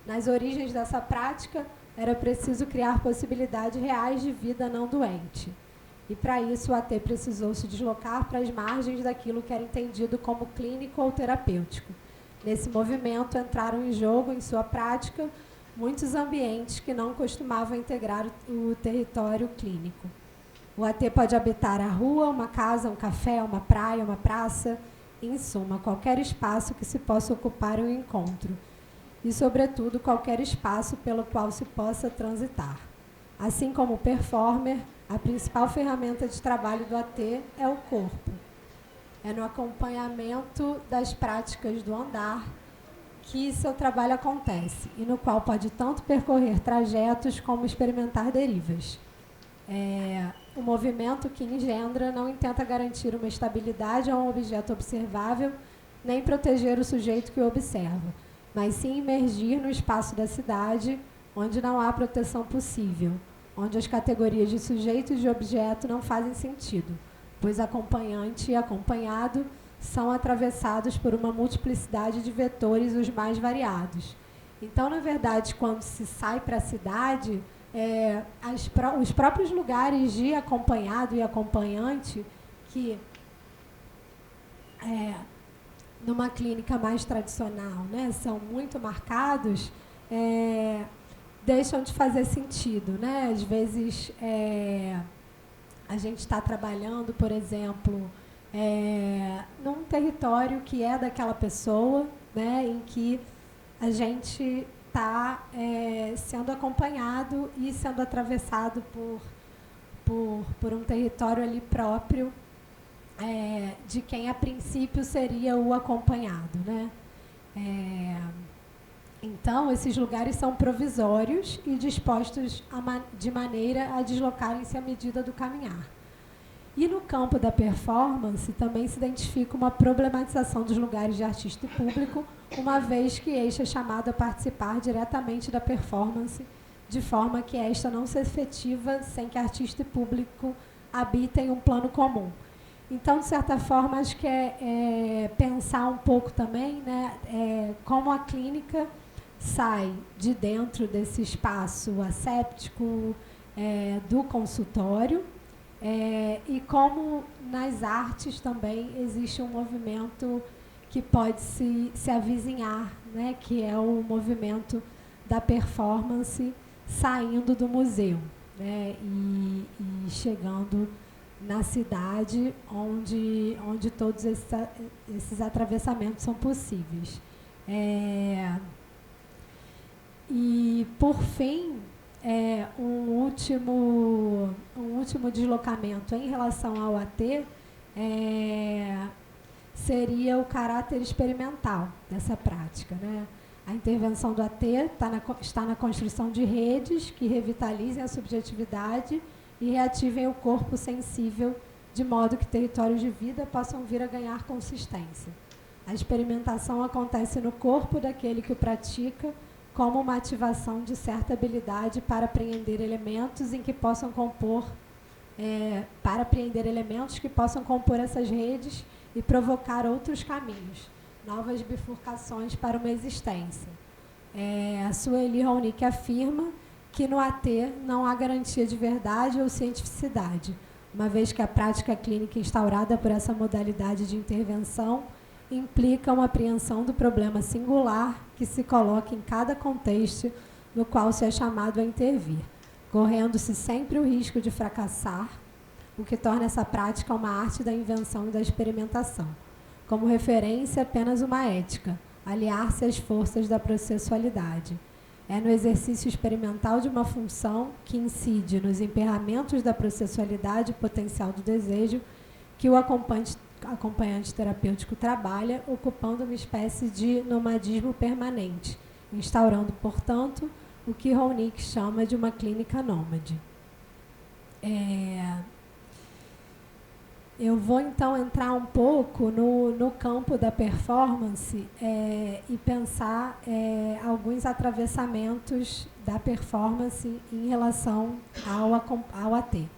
Nas origens dessa prática, era preciso criar possibilidades reais de vida não doente. E, para isso, o AT precisou se deslocar para as margens daquilo que era entendido como clínico ou terapêutico. Nesse movimento, entraram em jogo, em sua prática, muitos ambientes que não costumavam integrar o território clínico. O AT pode habitar a rua, uma casa, um café, uma praia, uma praça, em suma, qualquer espaço que se possa ocupar um encontro. E, sobretudo, qualquer espaço pelo qual se possa transitar. Assim como o performer, a principal ferramenta de trabalho do AT é o corpo. É no acompanhamento das práticas do andar que seu trabalho acontece, e no qual pode tanto percorrer trajetos como experimentar derivas. O movimento que engendra não intenta garantir uma estabilidade a um objeto observável, nem proteger o sujeito que o observa, mas sim imergir no espaço da cidade, onde não há proteção possível, onde as categorias de sujeito e de objeto não fazem sentido, pois acompanhante e acompanhado são atravessados por uma multiplicidade de vetores os mais variados. Então, na verdade, quando se sai para a cidade, os próprios lugares de acompanhado e acompanhante, que numa clínica mais tradicional, né, são muito marcados, deixam de fazer sentido, né? Às vezes, a gente está trabalhando, por exemplo, num território que é daquela pessoa, né, em que a gente está sendo acompanhado e sendo atravessado por um território ali próprio, de quem a princípio seria o acompanhado, né? Então, esses lugares são provisórios e dispostos de maneira a deslocarem-se à medida do caminhar. E no campo da performance também se identifica uma problematização dos lugares de artista e público, uma vez que este é chamado a participar diretamente da performance, de forma que esta não se efetiva sem que artista e público habitem um plano comum. Então, de certa forma, acho que pensar um pouco também, né, como a clínica sai de dentro desse espaço asséptico do consultório, e como nas artes também existe um movimento que pode se avizinhar, né, que é o movimento da performance saindo do museu, né, e chegando na cidade onde todos esses atravessamentos são possíveis. E, por fim, um último deslocamento em relação ao AT seria o caráter experimental dessa prática, né? A intervenção do AT está na construção de redes que revitalizem a subjetividade e reativem o corpo sensível, de modo que territórios de vida possam vir a ganhar consistência. A experimentação acontece no corpo daquele que o pratica, como uma ativação de certa habilidade para apreender elementos que possam compor essas redes e provocar outros caminhos, novas bifurcações para uma existência. A Sueli Ronick afirma que no AT não há garantia de verdade ou cientificidade, uma vez que a prática clínica instaurada por essa modalidade de intervenção implica uma apreensão do problema singular que se coloca em cada contexto no qual se é chamado a intervir, correndo-se sempre o risco de fracassar, o que torna essa prática uma arte da invenção e da experimentação. Como referência, apenas uma ética, aliar-se às forças da processualidade. É no exercício experimental de uma função que incide nos emperramentos da processualidade potencial do desejo que o acompanhante terapêutico trabalha, ocupando uma espécie de nomadismo permanente, instaurando, portanto, o que Ronick chama de uma clínica nômade. Eu vou, então, entrar um pouco no campo da performance e pensar alguns atravessamentos da performance em relação ao AT.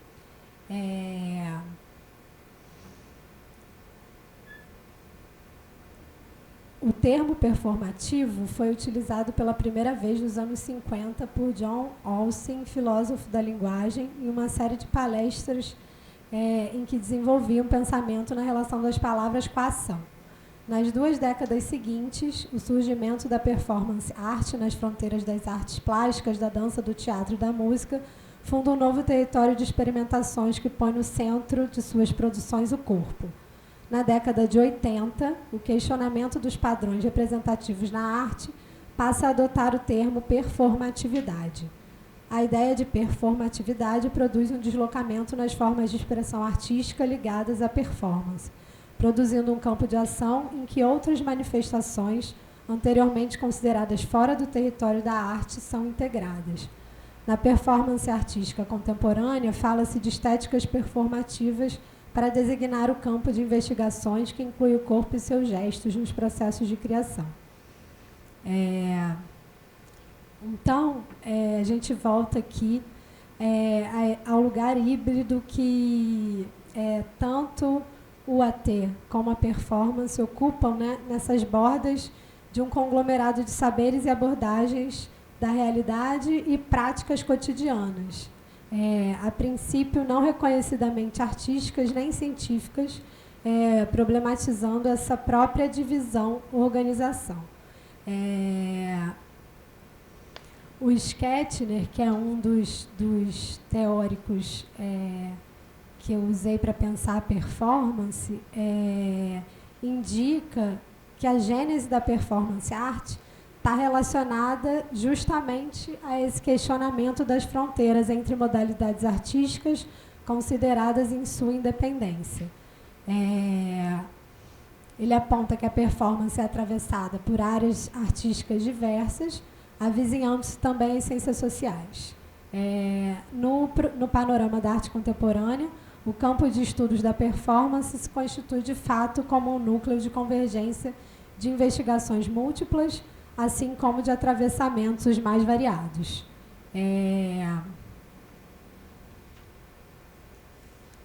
O termo performativo foi utilizado pela primeira vez nos anos 50 por John Austin, filósofo da linguagem, em uma série de palestras em que desenvolvia um pensamento na relação das palavras com a ação. Nas 2 décadas seguintes, o surgimento da performance art nas fronteiras das artes plásticas, da dança, do teatro e da música funda um novo território de experimentações que põe no centro de suas produções o corpo. Na década de 80, o questionamento dos padrões representativos na arte passa a adotar o termo performatividade. A ideia de performatividade produz um deslocamento nas formas de expressão artística ligadas à performance, produzindo um campo de ação em que outras manifestações, anteriormente consideradas fora do território da arte, são integradas. Na performance artística contemporânea, fala-se de estéticas performativas para designar o campo de investigações que inclui o corpo e seus gestos nos processos de criação. Então, a gente volta aqui ao lugar híbrido que tanto o AT como a performance ocupam, né, nessas bordas de um conglomerado de saberes e abordagens da realidade e práticas cotidianas, a princípio não reconhecidamente artísticas nem científicas, problematizando essa própria divisão organização. O Schettner, que é um dos teóricos que eu usei para pensar a performance, indica que a gênese da performance art está relacionada justamente a esse questionamento das fronteiras entre modalidades artísticas consideradas em sua independência. Ele aponta que a performance é atravessada por áreas artísticas diversas, avizinhando-se também as ciências sociais. No panorama da arte contemporânea, o campo de estudos da performance se constitui de fato como um núcleo de convergência de investigações múltiplas, assim como de atravessamentos os mais variados.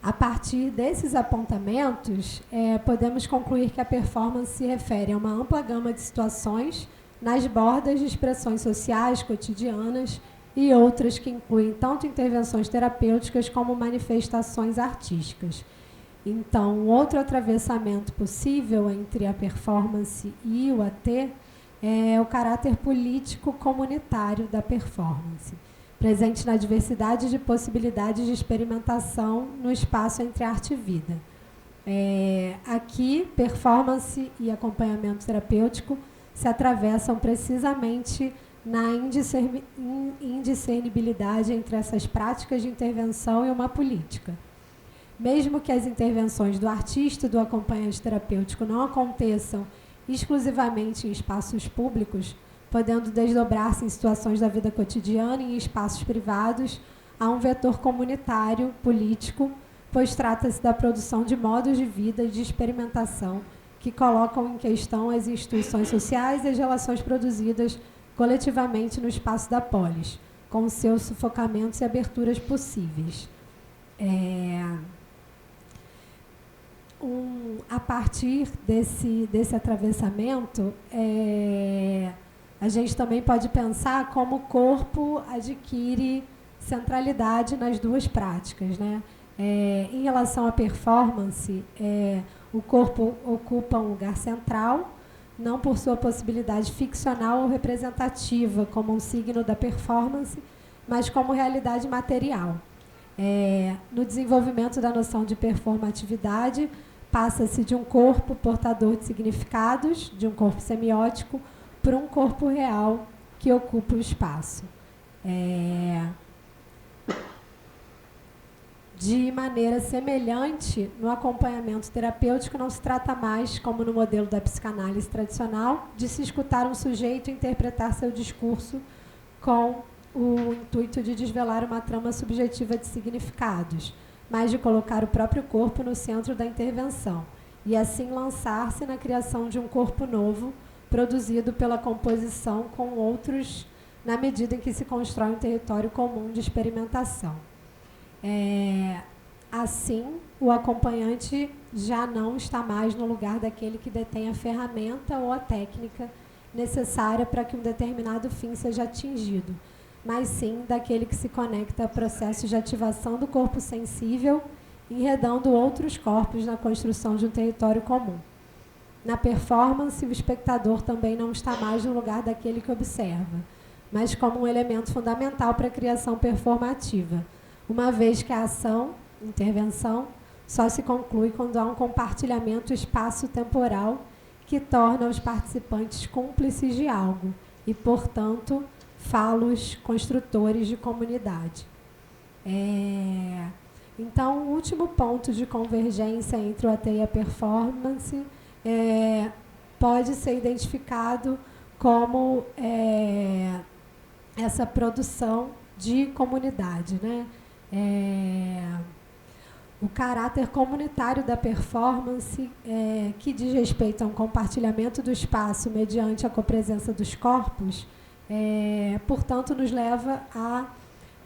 A partir desses apontamentos, podemos concluir que a performance se refere a uma ampla gama de situações nas bordas de expressões sociais, cotidianas e outras que incluem tanto intervenções terapêuticas como manifestações artísticas. Então, um outro atravessamento possível entre a performance e o AT é o caráter político-comunitário da performance, presente na diversidade de possibilidades de experimentação no espaço entre arte e vida. Aqui, performance e acompanhamento terapêutico se atravessam precisamente na indiscernibilidade entre essas práticas de intervenção e uma política. Mesmo que as intervenções do artista e do acompanhante terapêutico não aconteçam exclusivamente em espaços públicos, podendo desdobrar-se em situações da vida cotidiana e em espaços privados, há um vetor comunitário, político, pois trata-se da produção de modos de vida e de experimentação que colocam em questão as instituições sociais e as relações produzidas coletivamente no espaço da polis, com seus sufocamentos e aberturas possíveis. A partir desse atravessamento, a gente também pode pensar como o corpo adquire centralidade nas duas práticas, né? Em relação à performance, o corpo ocupa um lugar central, não por sua possibilidade ficcional ou representativa, como um signo da performance, mas como realidade material. No desenvolvimento da noção de performatividade, passa-se de um corpo portador de significados, de um corpo semiótico, para um corpo real que ocupa o espaço. De maneira semelhante, no acompanhamento terapêutico não se trata mais, como no modelo da psicanálise tradicional, de se escutar um sujeito e interpretar seu discurso com o intuito de desvelar uma trama subjetiva de significados, mas de colocar o próprio corpo no centro da intervenção e assim lançar-se na criação de um corpo novo, produzido pela composição com outros, na medida em que se constrói um território comum de experimentação. Assim, o acompanhante já não está mais no lugar daquele que detém a ferramenta ou a técnica necessária para que um determinado fim seja atingido, mas sim daquele que se conecta a processos de ativação do corpo sensível, enredando outros corpos na construção de um território comum. Na performance, o espectador também não está mais no lugar daquele que observa, mas como um elemento fundamental para a criação performativa, uma vez que a ação, intervenção, só se conclui quando há um compartilhamento espaço-temporal que torna os participantes cúmplices de algo e, portanto, falos construtores de comunidade. Então, o último ponto de convergência entre o AT e a performance pode ser identificado como essa produção de comunidade, né? O caráter comunitário da performance, que diz respeito a um compartilhamento do espaço mediante a copresença dos corpos, portanto, nos leva a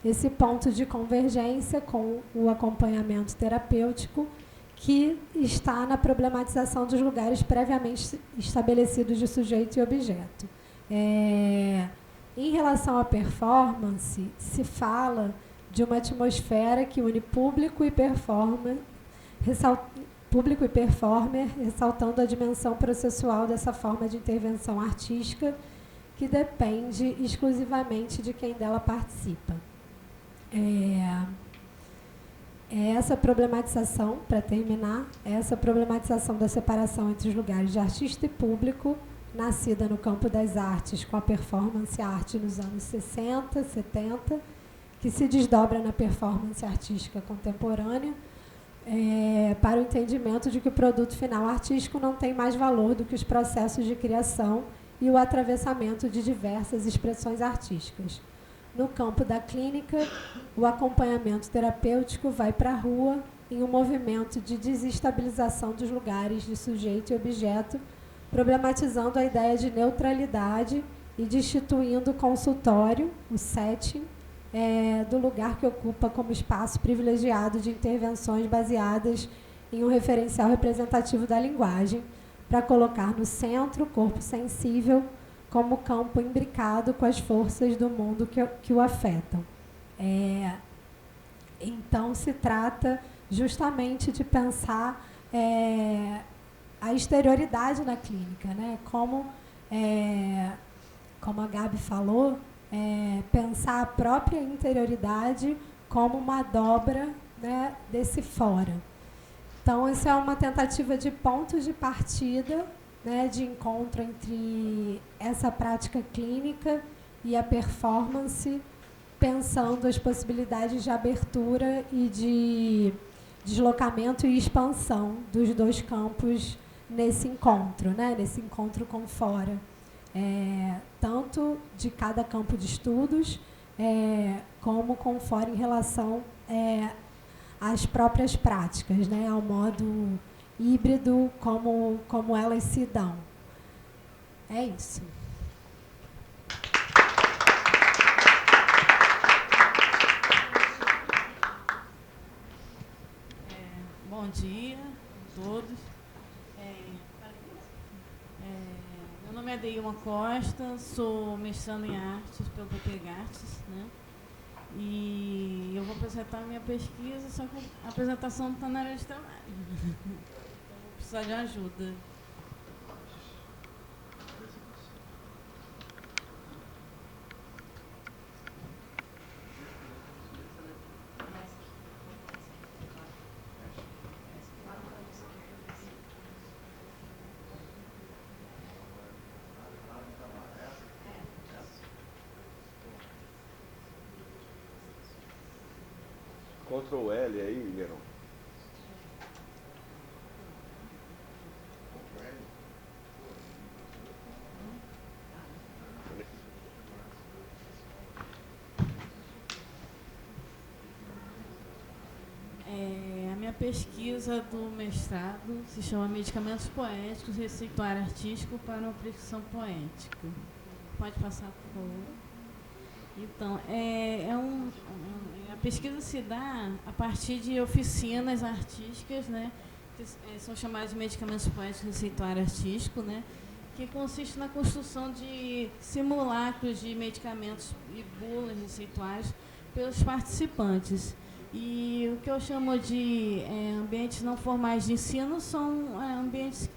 esse ponto de convergência com o acompanhamento terapêutico, que está na problematização dos lugares previamente estabelecidos de sujeito e objeto. Em relação à performance, se fala de uma atmosfera que une público e performer, ressaltando a dimensão processual dessa forma de intervenção artística, que depende exclusivamente de quem dela participa. Essa problematização, para terminar, essa problematização da separação entre os lugares de artista e público, nascida no campo das artes com a performance arte nos anos 60, 70, que se desdobra na performance artística contemporânea, para o entendimento de que o produto final artístico não tem mais valor do que os processos de criação e o atravessamento de diversas expressões artísticas. No campo da clínica, o acompanhamento terapêutico vai para a rua em um movimento de desestabilização dos lugares de sujeito e objeto, problematizando a ideia de neutralidade e destituindo o consultório, o setting, do lugar que ocupa como espaço privilegiado de intervenções baseadas em um referencial representativo da linguagem, para colocar no centro o corpo sensível como campo imbricado com as forças do mundo que o afetam. Então, se trata justamente de pensar a exterioridade na clínica, né? Como a Gabi falou, pensar a própria interioridade como uma dobra, né, desse fora. Então, isso é uma tentativa de pontos de partida, né, de encontro entre essa prática clínica e a performance, pensando as possibilidades de abertura e de deslocamento e expansão dos dois campos nesse encontro, né, nesse encontro com fora. Tanto de cada campo de estudos, como com fora em relação às próprias práticas, né, ao modo híbrido como elas se dão. É isso. Bom dia a todos. Meu nome é Deilma Costa, sou mestrando em artes pelo PPG Artes, né? E eu vou apresentar a minha pesquisa, só que a apresentação não está na área de trabalho. Então, vou precisar de ajuda. Ctrl L aí, Guilherme. A minha pesquisa do mestrado se chama Medicamentos Poéticos, Receituário Artístico para uma Prescrição Poética. Pode passar, por favor. Então, a pesquisa se dá a partir de oficinas artísticas, né, que são chamadas de medicamentos poéticos receituário artístico, né, que consiste na construção de simulacros de medicamentos e bulas receituários pelos participantes. E o que eu chamo de ambientes não formais de ensino são ambientes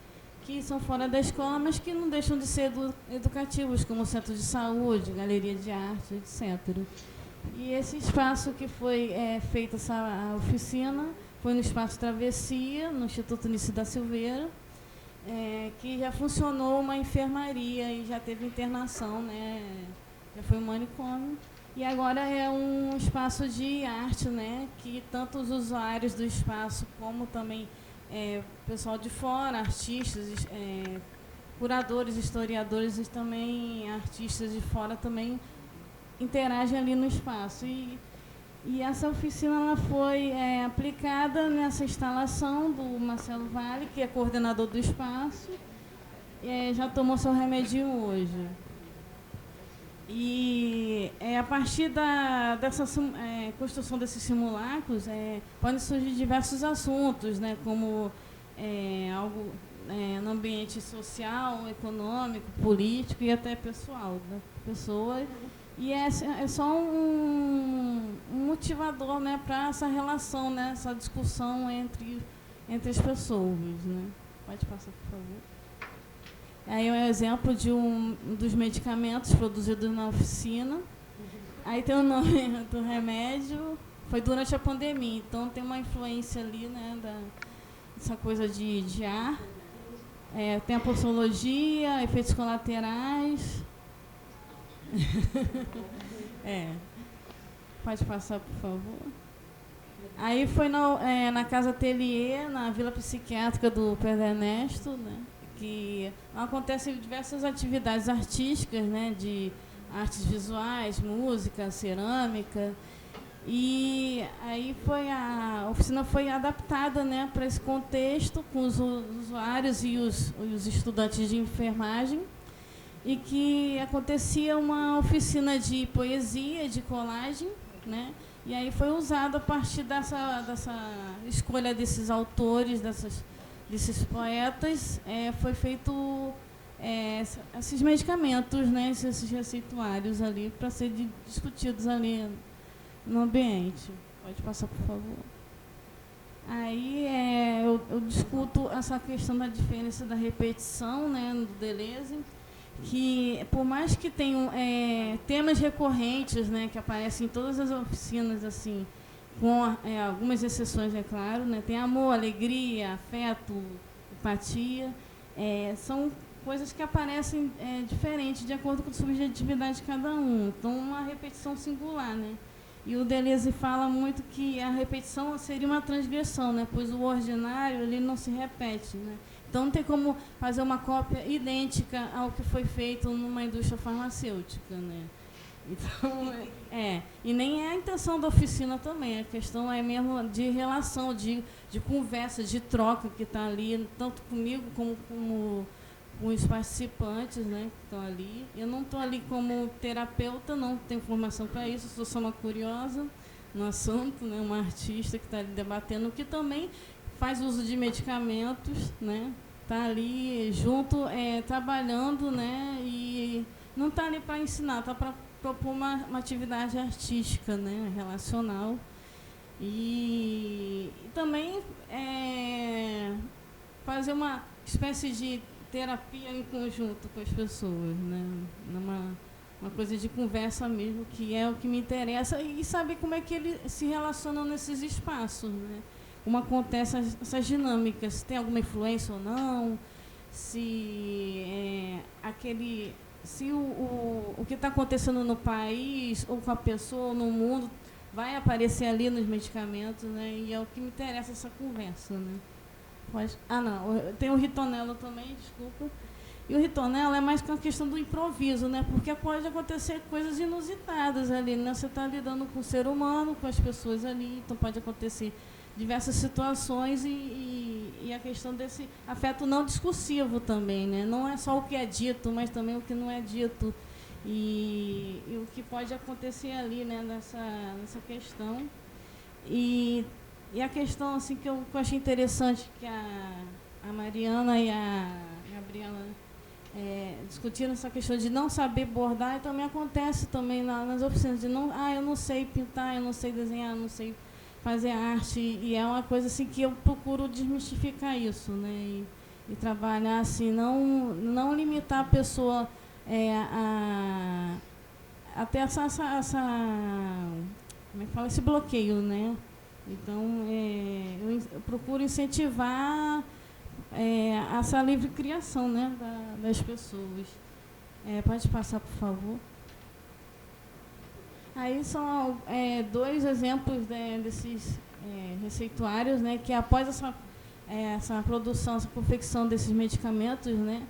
que são fora da escola, mas que não deixam de ser educativos, como centro de saúde, galeria de arte, etc. E esse espaço que foi feita essa oficina foi no Espaço Travessia, no Instituto Nice da Silveira, que já funcionou uma enfermaria e já teve internação, né? Já foi um manicômio. E agora é um espaço de arte, né? Que tanto os usuários do espaço como também pessoal de fora, artistas, curadores, historiadores e também artistas de fora também interagem ali no espaço. E essa oficina ela foi aplicada nessa instalação do Marcelo Vale, que é coordenador do espaço, já tomou seu remédio hoje. E a partir dessa construção desses simulacros, podem surgir diversos assuntos, né, como algo no ambiente social, econômico, político e até pessoal da pessoa. E é só um motivador, né, para essa relação, né, essa discussão entre as pessoas. Né. Pode passar, por favor. Aí é um exemplo de dos medicamentos produzidos na oficina. Aí tem o nome do remédio, foi durante a pandemia, então tem uma influência ali, né, dessa coisa de ar. Tem a posologia, efeitos colaterais. Pode passar, por favor. Aí foi na Casa Atelier, na Vila Psiquiátrica do Pedro Ernesto, né, que acontecem diversas atividades artísticas, né, de artes visuais, música, cerâmica. E aí a oficina foi adaptada, né, para esse contexto, com os usuários e os estudantes de enfermagem, e que acontecia uma oficina de poesia, de colagem, né, e aí foi usado a partir dessa escolha desses autores, desses poetas, foi feito esses medicamentos, né, esses receituários ali, para serem discutidos ali no ambiente. Pode passar, por favor. Aí eu discuto essa questão da diferença da repetição, né, do Deleuze, que por mais que tenham temas recorrentes, né, que aparecem em todas as oficinas, assim, com algumas exceções, é claro, né, tem amor, alegria, afeto, empatia, são coisas que aparecem diferentes de acordo com a subjetividade de cada um. Então, uma repetição singular, né? E o Deleuze fala muito que a repetição seria uma transgressão, né? Pois o ordinário ele não se repete, né? Então não tem como fazer uma cópia idêntica ao que foi feito numa indústria farmacêutica, né? Então, e nem é a intenção da oficina também, a questão é mesmo de relação, de conversa, de troca que está ali, tanto comigo como com os participantes, né, que estão ali. Eu não estou ali como terapeuta, não tenho formação para isso, sou só uma curiosa no assunto, né, uma artista que está ali debatendo, que também faz uso de medicamentos, né, está ali junto, trabalhando, né, e não está ali para ensinar, está para propor uma atividade artística, né, relacional. E também fazer uma espécie de terapia em conjunto com as pessoas, né? Uma coisa de conversa mesmo, que é o que me interessa, e saber como é que eles se relacionam nesses espaços, né? Como acontecem essas dinâmicas, se tem alguma influência ou não, se o que está acontecendo no país, ou com a pessoa, ou no mundo, vai aparecer ali nos medicamentos, né? E é o que me interessa essa conversa, né? Tem o ritornelo também, desculpa. E o ritornelo é mais com a questão do improviso, né? Porque pode acontecer coisas inusitadas ali, né? Você está lidando com o ser humano, com as pessoas ali, então pode acontecer diversas situações e a questão desse afeto não discursivo também, né? Não é só o que é dito, mas também o que não é dito. e o que pode acontecer ali, né, nessa questão. E a questão assim, que eu achei interessante, que a Mariana e a Gabriela discutiram essa questão de não saber bordar, e também acontece também nas oficinas, de não, eu não sei pintar, eu não sei desenhar, eu não sei fazer arte, e é uma coisa assim que eu procuro desmistificar isso, né, e trabalhar assim, não limitar a pessoa a ter como é que fala, esse bloqueio, né? Então, eu procuro incentivar essa livre criação, né, das pessoas. Pode passar, por favor. Aí são 2 exemplos, né, desses receituários, né, que após essa produção, essa confecção desses medicamentos, né,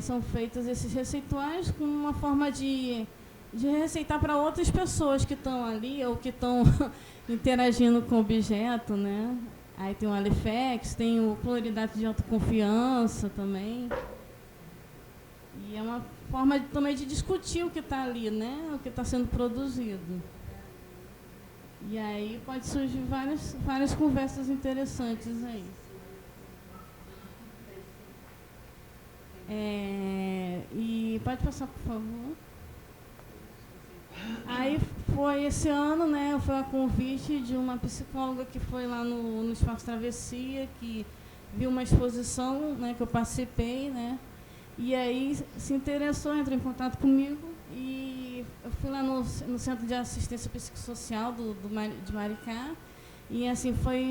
são feitos esses receituários com uma forma de receitar para outras pessoas que estão ali ou que estão interagindo com o objeto, né? Aí tem o Alifex, tem o cloridato de autoconfiança também. E é uma forma também de discutir o que está ali, né? O que está sendo produzido. E aí pode surgir várias conversas interessantes aí. E pode passar, por favor. Aí foi esse ano, né, foi a convite de uma psicóloga que foi lá no Espaço Travessia, que viu uma exposição, né, que eu participei, né, e aí se interessou, entrou em contato comigo, e eu fui lá no Centro de Assistência Psicossocial de Maricá, e assim, foi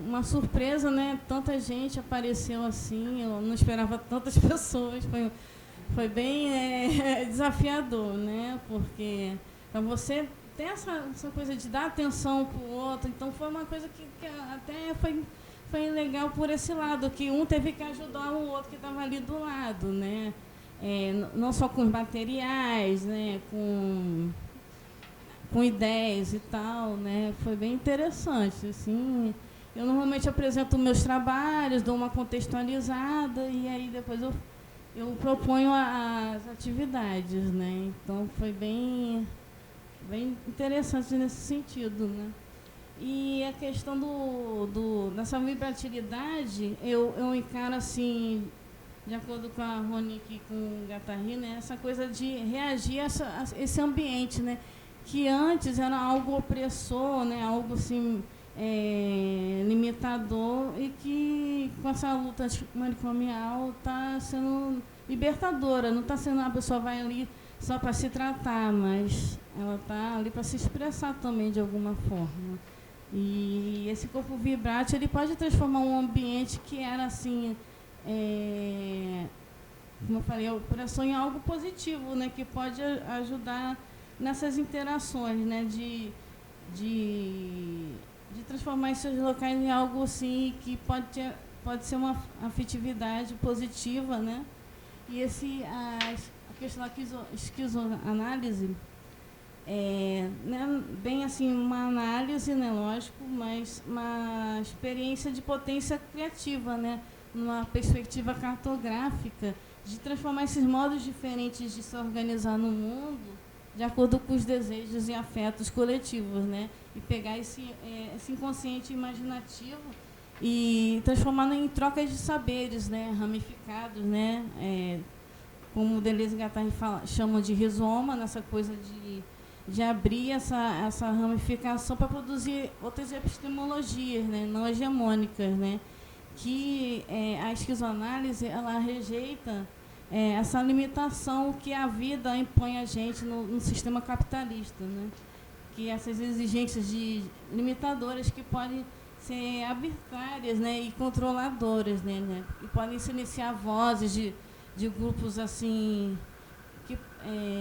uma surpresa, né, tanta gente apareceu assim, eu não esperava tantas pessoas, foi bem desafiador, né? Porque para você ter essa coisa de dar atenção para o outro, então foi uma coisa que até foi legal por esse lado, que um teve que ajudar o outro que estava ali do lado, né? Não só com os materiais, né? Com ideias e tal, né? Foi bem interessante, assim. Eu normalmente apresento meus trabalhos, dou uma contextualizada e aí depois eu proponho as atividades, né? Então foi bem interessante nesse sentido, né? E a questão dessa vibratilidade, eu encaro assim, de acordo com a Ronique e com o Gattari, né? Essa coisa de reagir a esse ambiente, né? Que antes era algo opressor, né? Algo assim limitador, e que com essa luta antimanicomial está sendo libertadora. Não está sendo a pessoa vai ali só para se tratar, mas ela está ali para se expressar também de alguma forma. E esse corpo vibrátil, ele pode transformar um ambiente que era assim, como eu falei, opressão, em algo positivo, né? Que pode ajudar nessas interações, né? De transformar esses locais em algo assim que pode ser uma afetividade positiva, né? E a questão da esquizoanálise né, bem assim, uma análise, né, lógico, mas uma experiência de potência criativa, né, numa perspectiva cartográfica, de transformar esses modos diferentes de se organizar no mundo de acordo com os desejos e afetos coletivos, né? E pegar esse inconsciente imaginativo e transformar em trocas de saberes, né? Ramificados, né? Como o Deleuze e Guattari chamam de rizoma, nessa coisa de abrir essa ramificação para produzir outras epistemologias, né? Não hegemônicas, né? Que a esquizoanálise, ela rejeita essa limitação que a vida impõe a gente no sistema capitalista, né? Que essas exigências limitadoras que podem ser arbitrárias, né? E controladoras, né? E podem silenciar vozes de grupos assim que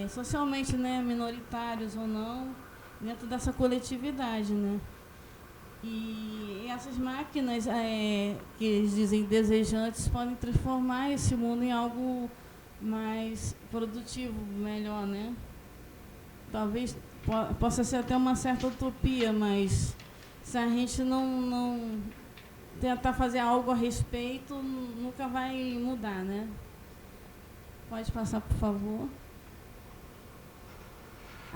socialmente, né, minoritários ou não, dentro dessa coletividade, né? E essas máquinas que eles dizem desejantes podem transformar esse mundo em algo mais produtivo, melhor, né? Talvez possa ser até uma certa utopia, mas se a gente não tentar fazer algo a respeito, nunca vai mudar, né? Pode passar, por favor.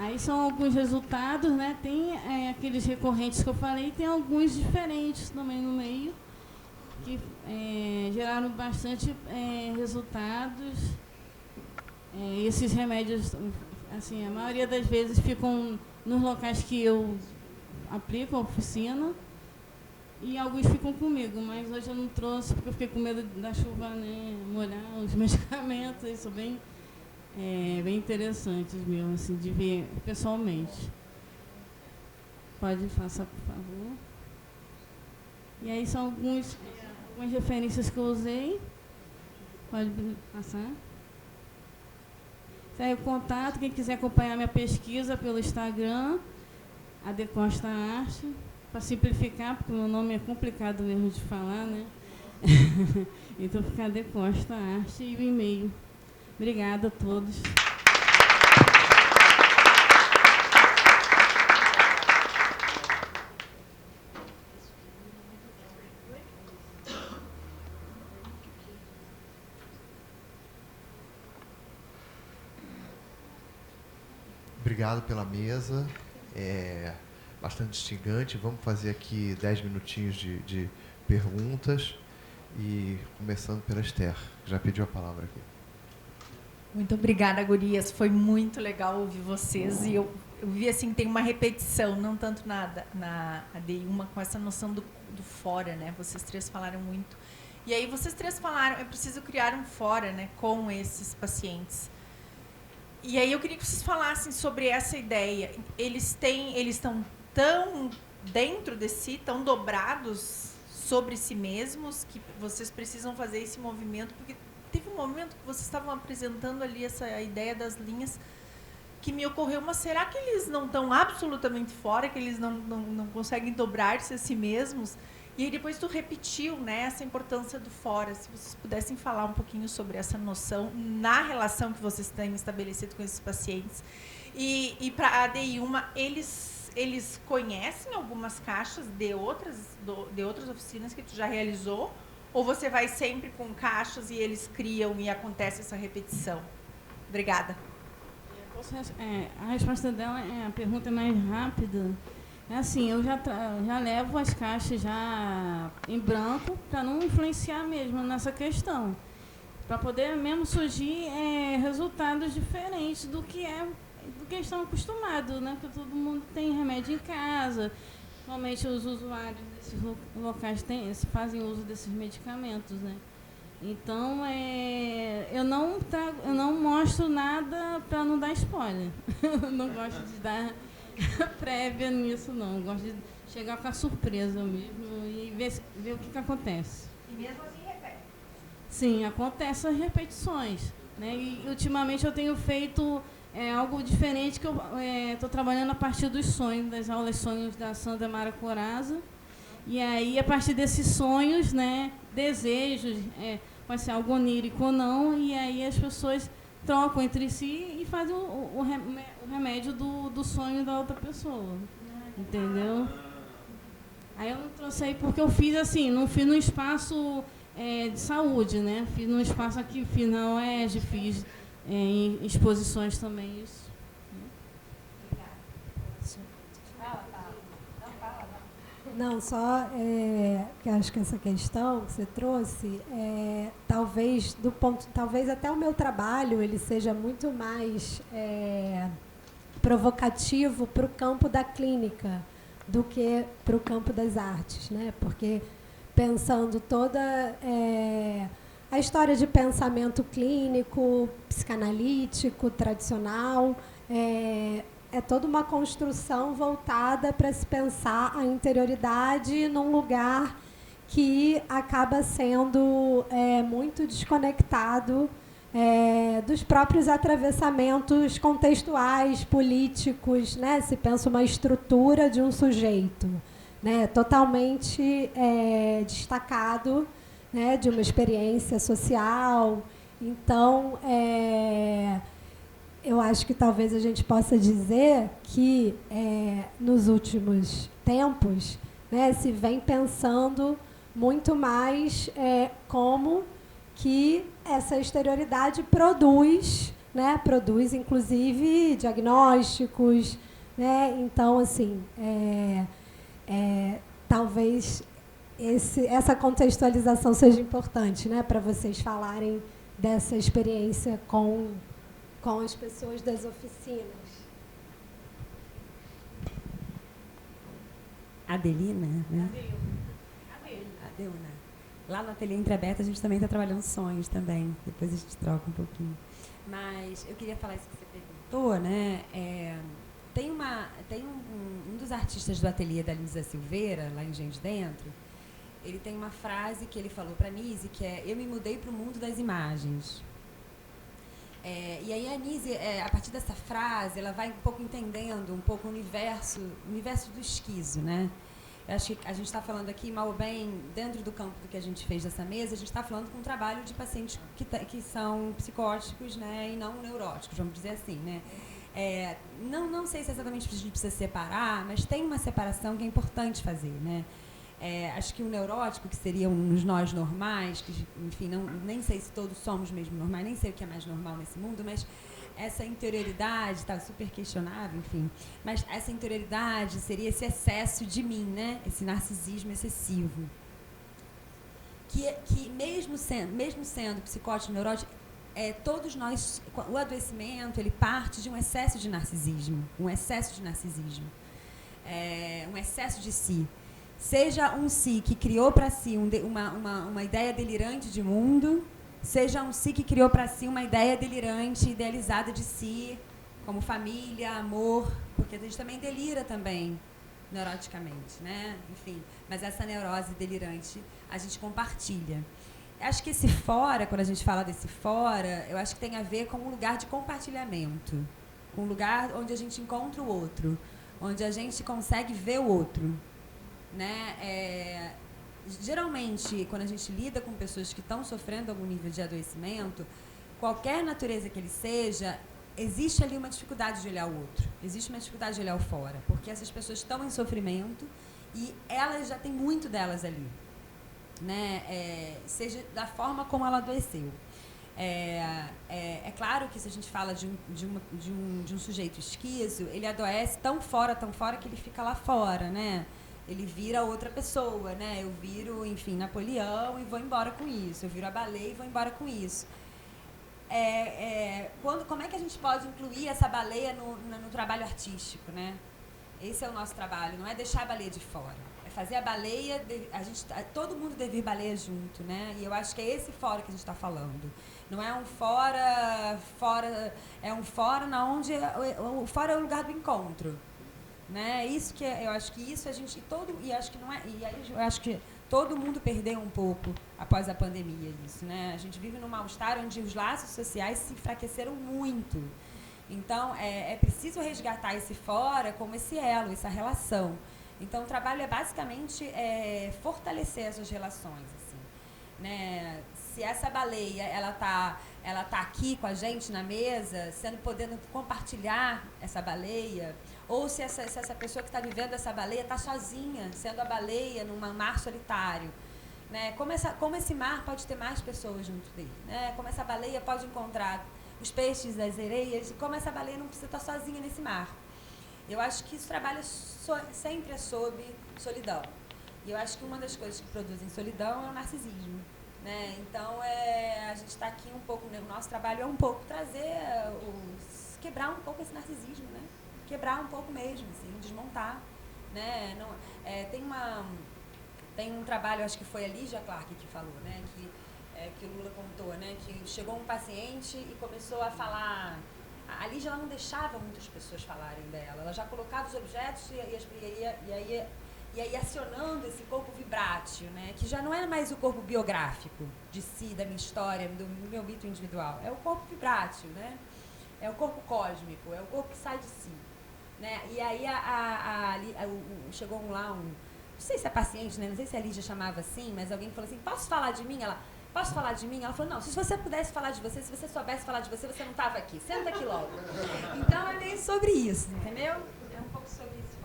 Aí são alguns resultados, né? Tem aqueles recorrentes que eu falei, tem alguns diferentes também no meio, que geraram bastante resultados. Esses remédios, assim, a maioria das vezes ficam nos locais que eu aplico a oficina, e alguns ficam comigo, mas hoje eu não trouxe porque eu fiquei com medo da chuva, né, molhar os medicamentos. Isso bem interessantes mesmo, assim, de ver pessoalmente. Pode passar, por favor. E aí são algumas referências que eu usei. Pode passar. Tá aí o contato, quem quiser acompanhar minha pesquisa pelo Instagram, AD Costa Arte, para simplificar, porque o meu nome é complicado mesmo de falar, né? Então fica AD Costa Arte e o e-mail. Obrigada a todos. Obrigado pela mesa. Bastante instigante. Vamos fazer aqui 10 minutinhos de perguntas. E começando pela Esther, que já pediu a palavra aqui. Muito obrigada, gurias. Foi muito legal ouvir vocês. E eu vi assim, tem uma repetição, não tanto na AD1, com essa noção do fora, né? Vocês três falaram muito. E aí vocês três falaram, é preciso criar um fora, né, com esses pacientes. E aí eu queria que vocês falassem sobre essa ideia. Eles estão tão dentro de si, tão dobrados sobre si mesmos, que vocês precisam fazer esse movimento, porque teve um momento que vocês estavam apresentando ali a ideia das linhas, que me ocorreu, mas será que eles não estão absolutamente fora, que eles não conseguem dobrar-se a si mesmos? E aí depois tu repetiu, né, essa importância do fora. Se vocês pudessem falar um pouquinho sobre essa noção na relação que vocês têm estabelecido com esses pacientes. E para a AD1, eles conhecem algumas caixas de outras oficinas que tu já realizou? Ou você vai sempre com caixas e eles criam e acontece essa repetição? Obrigada. A resposta dela, a pergunta é mais rápida. É assim, eu já levo as caixas já em branco para não influenciar mesmo nessa questão. Para poder mesmo surgir resultados diferentes do que estão acostumados, né? Porque todo mundo tem remédio em casa. Normalmente os usuários desses locais fazem uso desses medicamentos, né? Então, eu não mostro nada para não dar spoiler. Não gosto de dar prévia nisso, não. Eu gosto de chegar com a surpresa mesmo e ver o que acontece. E mesmo assim repete? Sim, acontecem as repetições, né? E ultimamente eu tenho feito algo diferente, que eu estou trabalhando a partir dos sonhos, das aulas sonhos da Sandra Mara Corazza. E aí, a partir desses sonhos, né, desejos, pode ser algo onírico ou não, e aí as pessoas trocam entre si e fazem o remédio do sonho da outra pessoa. Entendeu? Aí eu não trouxe aí porque eu fiz assim, não fiz no espaço de saúde, né? Fiz no espaço aqui, fiz na UERJ, fiz em exposições também isso. Não, só que acho que essa questão que você trouxe, talvez até o meu trabalho ele seja muito mais provocativo para o campo da clínica do que para o campo das artes, né? Porque pensando toda a história de pensamento clínico, psicanalítico, tradicional, é toda uma construção voltada para se pensar a interioridade num lugar que acaba sendo muito desconectado dos próprios atravessamentos contextuais, políticos, né? Se pensa uma estrutura de um sujeito, né? Totalmente destacado, né? De uma experiência social. Então, eu acho que talvez a gente possa dizer que, nos últimos tempos, né, se vem pensando muito mais como que essa exterioridade produz né, produz, inclusive, diagnósticos, né? Então, assim, talvez essa contextualização seja importante, né, para vocês falarem dessa experiência com as pessoas das oficinas. Adelina, né? Adelina. Lá no Ateliê Entreaberto a gente também está trabalhando sonhos também. Depois a gente troca um pouquinho. Mas eu queria falar isso que você perguntou, né? Tem um dos artistas do ateliê da Nisa Silveira, lá em Engenho de Dentro, ele tem uma frase que ele falou para a Nise, que é: eu me mudei para o mundo das imagens. E aí a Nise, a partir dessa frase, ela vai um pouco entendendo um pouco o universo do esquizo, né? Eu acho que a gente está falando aqui, mal ou bem, dentro do campo do que a gente fez dessa mesa, a gente está falando com um trabalho de pacientes que são psicóticos, né, e não neuróticos, vamos dizer assim, né? Não sei se exatamente a gente precisa separar, mas tem uma separação que é importante fazer, né? Acho que o neurótico, que seriam os nós normais, que, enfim, nem sei se todos somos mesmo normais, nem sei o que é mais normal nesse mundo, mas essa interioridade está super questionável, enfim, mas essa interioridade seria esse excesso de mim, né? Esse narcisismo excessivo, que mesmo sendo psicótico, neurótico, todos nós, o adoecimento, ele parte de um excesso de narcisismo, um excesso de si. Seja um si que criou para si uma ideia delirante de mundo, seja um si que criou para si uma ideia delirante, idealizada de si, como família, amor, porque a gente também delira também, neuroticamente, né? Enfim, mas essa neurose delirante a gente compartilha. Acho que esse fora, quando a gente fala desse fora, eu acho que tem a ver com um lugar de compartilhamento, um lugar onde a gente encontra o outro, onde a gente consegue ver o outro, né? Geralmente, quando a gente lida com pessoas que estão sofrendo algum nível de adoecimento, qualquer natureza que ele seja, existe ali uma dificuldade de olhar o outro, existe uma dificuldade de olhar o fora, porque essas pessoas estão em sofrimento e elas já têm muito delas ali, né? Seja da forma como ela adoeceu. É claro que se a gente fala de um sujeito esquizo, ele adoece tão fora que ele fica lá fora, né? Ele vira outra pessoa, né? Eu viro, enfim, Napoleão e vou embora com isso. Eu viro a baleia e vou embora com isso. Como é que a gente pode incluir essa baleia no trabalho artístico, né? Esse é o nosso trabalho, não é deixar a baleia de fora. É fazer a baleia, todo mundo deve ir baleia junto, né? E eu acho que é esse fora que a gente está falando. Não é um fora, é um fora onde o fora é o lugar do encontro. Né? Isso que eu acho que isso a gente acho que não é, e aí eu acho que todo mundo perdeu um pouco após a pandemia isso, né? A gente vive num mal-estar onde os laços sociais se enfraqueceram muito. Então é preciso resgatar esse fora como esse elo, essa relação. Então o trabalho é basicamente fortalecer essas relações, assim, né? Se essa baleia ela tá aqui com a gente na mesa, podendo compartilhar essa baleia, ou se essa pessoa que está vivendo essa baleia está sozinha, sendo a baleia num mar solitário, né? Como esse mar pode ter mais pessoas junto dele, né? Como essa baleia pode encontrar os peixes, as sereias, e como essa baleia não precisa estar sozinha nesse mar. Eu acho que isso trabalha sempre sob solidão. E eu acho que uma das coisas que produzem solidão é o narcisismo. Né? Então, a gente está aqui um pouco, né? O nosso trabalho é um pouco quebrar um pouco esse narcisismo, né? Quebrar um pouco mesmo, assim, desmontar, né? Tem um trabalho, acho que foi a Lígia Clark que falou, né? Que o Lula contou, né? Que chegou um paciente e começou a falar. A Lígia, ela não deixava muitas pessoas falarem dela, ela já colocava os objetos e aí acionando esse corpo vibrátil, né? Que já não é mais o corpo biográfico de si, da minha história, do meu mito individual. É o corpo vibrátil, né? É o corpo cósmico, é o corpo que sai de si. Né? E aí chegou não sei se é paciente, né? Não sei se a Lígia chamava assim, mas alguém falou assim, posso falar de mim? Posso falar de mim? Ela falou, não, se você pudesse falar de você, se você soubesse falar de você, você não estava aqui. Senta aqui logo. Então é meio sobre isso, entendeu? É um pouco sobre isso.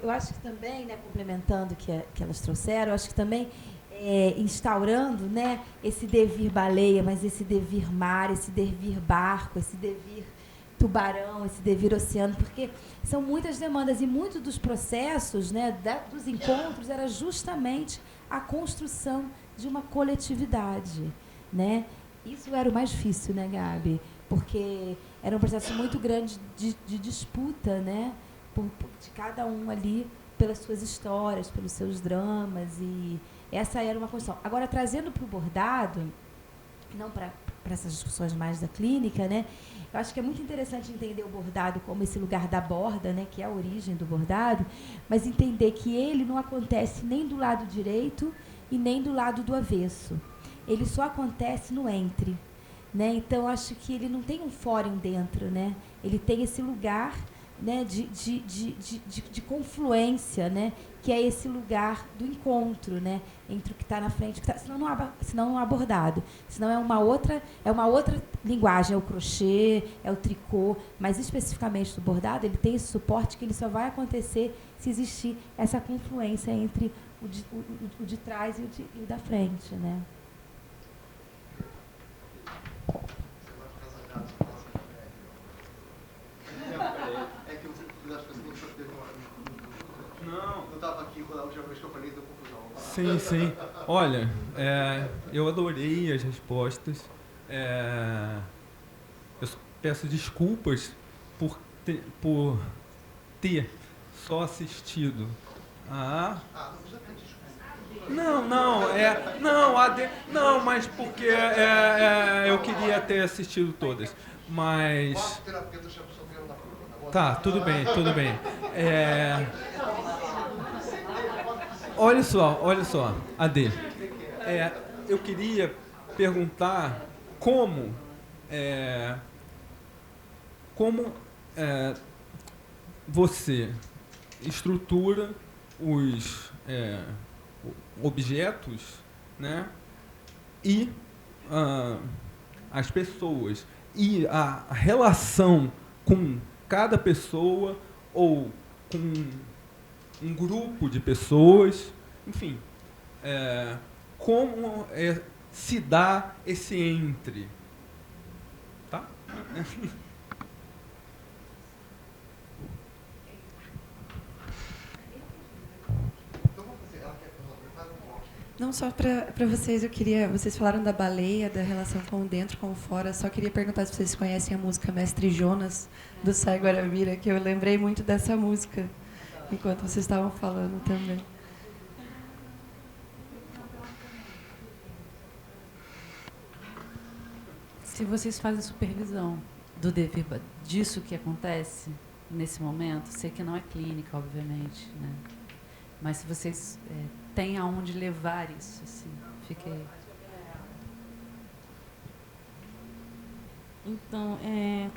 Eu acho que também, né, complementando o que elas trouxeram, eu acho que também instaurando, né, esse devir baleia, mas esse devir mar, esse devir barco, esse devir tubarão, esse devir oceano, porque são muitas demandas e muitos dos processos, né, dos encontros era justamente a construção de uma coletividade, né? Isso era o mais difícil, né, Gabi? Porque era um processo muito grande de disputa, né, de cada um ali pelas suas histórias, pelos seus dramas, e essa era uma construção. Agora, trazendo para o bordado, não para essas discussões mais da clínica, né, eu acho que é muito interessante entender o bordado como esse lugar da borda, né, que é a origem do bordado, mas entender que ele não acontece nem do lado direito e nem do lado do avesso. Ele só acontece no entre, né? Então, acho que ele não tem um fora e um dentro, né? Ele tem esse lugar, né, de confluência, né, que é esse lugar do encontro, né, entre o que está na frente e o que está... Senão não é abordado. Senão é uma outra linguagem, é o crochê, é o tricô, mas especificamente do bordado, ele tem esse suporte que ele só vai acontecer se existir essa confluência entre o de trás e o da frente, né? É que eu acho que você não estava aqui quando a última vez que eu falei, deu confusão. Sim. Olha, eu adorei as respostas. Eu peço desculpas por ter só assistido a... Não, mas porque eu queria ter assistido todas. Mas... Tá, tudo bem. Olha só, Ade. Eu queria perguntar como você estrutura os objetos, né, e as pessoas, e a relação com cada pessoa ou com um grupo de pessoas, enfim, como se dá esse entre, tá? Não, só para vocês, vocês falaram da baleia, da relação com o dentro, com o fora, só queria perguntar se vocês conhecem a música Mestre Jonas, do Sai Guarabira, que eu lembrei muito dessa música, enquanto vocês estavam falando também. Se vocês fazem supervisão do dever disso que acontece nesse momento, sei que não é clínica, obviamente, né? Mas se vocês têm aonde levar isso, assim, fiquei... Então,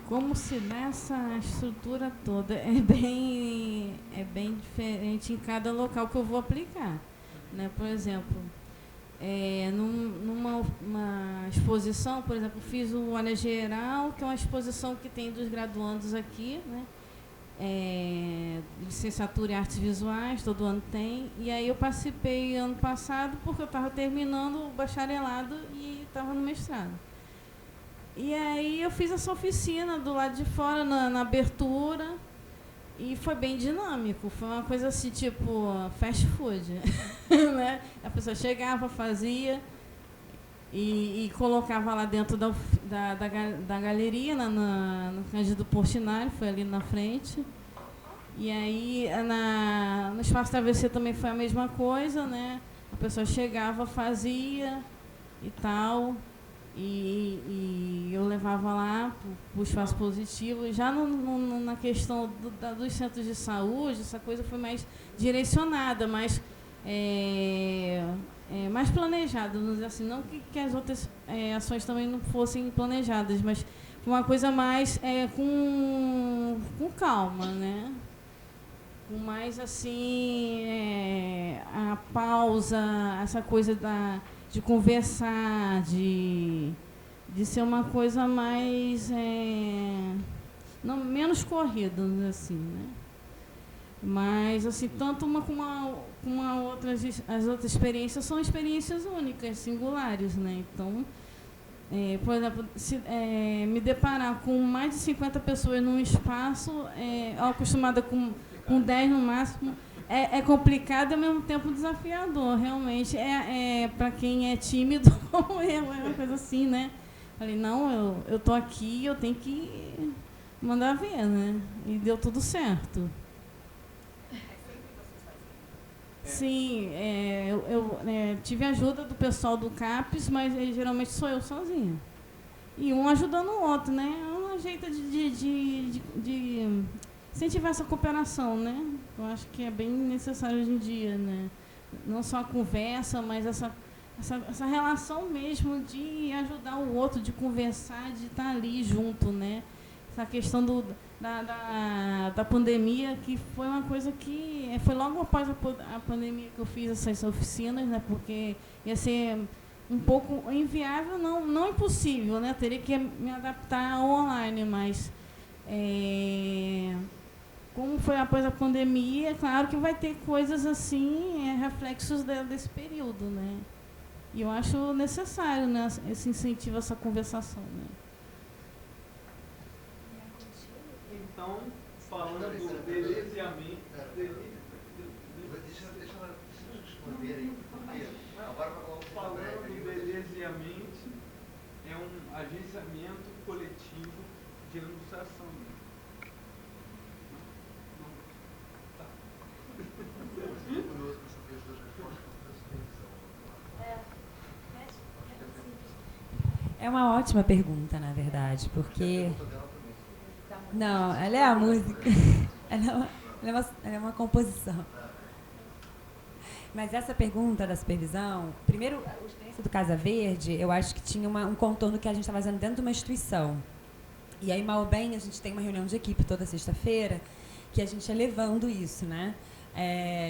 como se dá essa estrutura toda é bem diferente em cada local que eu vou aplicar, né? Por exemplo, numa exposição, por exemplo, fiz o Olha Geral, que é uma exposição que tem dos graduandos aqui, né? Licenciatura em Artes Visuais, todo ano tem, e aí eu participei ano passado porque eu estava terminando o bacharelado e estava no mestrado. E aí eu fiz essa oficina do lado de fora, na abertura, e foi bem dinâmico. Foi uma coisa assim, tipo, fast food. Né? A pessoa chegava, fazia e colocava lá dentro da galeria, no Cândido Portinari, foi ali na frente. E aí, no Espaço Travessia também foi a mesma coisa, né? A pessoa chegava, fazia e tal... E eu levava lá para o espaço positivo. Já na questão dos centros de saúde, essa coisa foi mais direcionada, mais planejada, vamos dizer assim. Não que as outras ações também não fossem planejadas, mas uma coisa mais com calma, né? Com mais assim, a pausa, essa coisa de conversar, de ser uma coisa mais menos corrida, assim, né? Mas, assim, tanto uma como uma outra, as outras experiências são experiências únicas, singulares, né? Então, por exemplo, me deparar com mais de 50 pessoas num espaço, acostumada com 10 no máximo, é complicado e ao mesmo tempo desafiador, realmente. Para quem é tímido, é uma coisa assim, né? Falei, não, eu tô aqui, eu tenho que mandar ver, né? E deu tudo certo. Sim, eu tive ajuda do pessoal do CAPES, mas geralmente sou eu sozinha. E um ajudando o outro, né? É um jeito de incentivar essa cooperação, né? Eu acho que é bem necessário hoje em dia, né? Não só a conversa, mas essa relação mesmo de ajudar o outro, de conversar, de estar ali junto, né? Essa questão da pandemia, que foi uma coisa que foi logo após a pandemia que eu fiz essas oficinas, né? Porque ia ser um pouco inviável, não impossível, né? Eu teria que me adaptar ao online, mas como foi após a pandemia, é claro que vai ter coisas assim, reflexos desse período, né? E eu acho necessário, né, esse incentivo, essa conversação, né? Então, falando delesiamente... Deixa eu responder aí. Falando delesiamente, é um agenciamento coletivo de anunciação. Tá. Curioso para saber as duas respostas É uma ótima pergunta, na verdade, porque... Não, ela é a música. Ela é uma composição. Mas essa pergunta da supervisão... Primeiro, a experiência do Casa Verde, eu acho que tinha um contorno que a gente estava fazendo dentro de uma instituição. E aí, mal ou bem, a gente tem uma reunião de equipe toda sexta-feira, que a gente ia levando isso, né?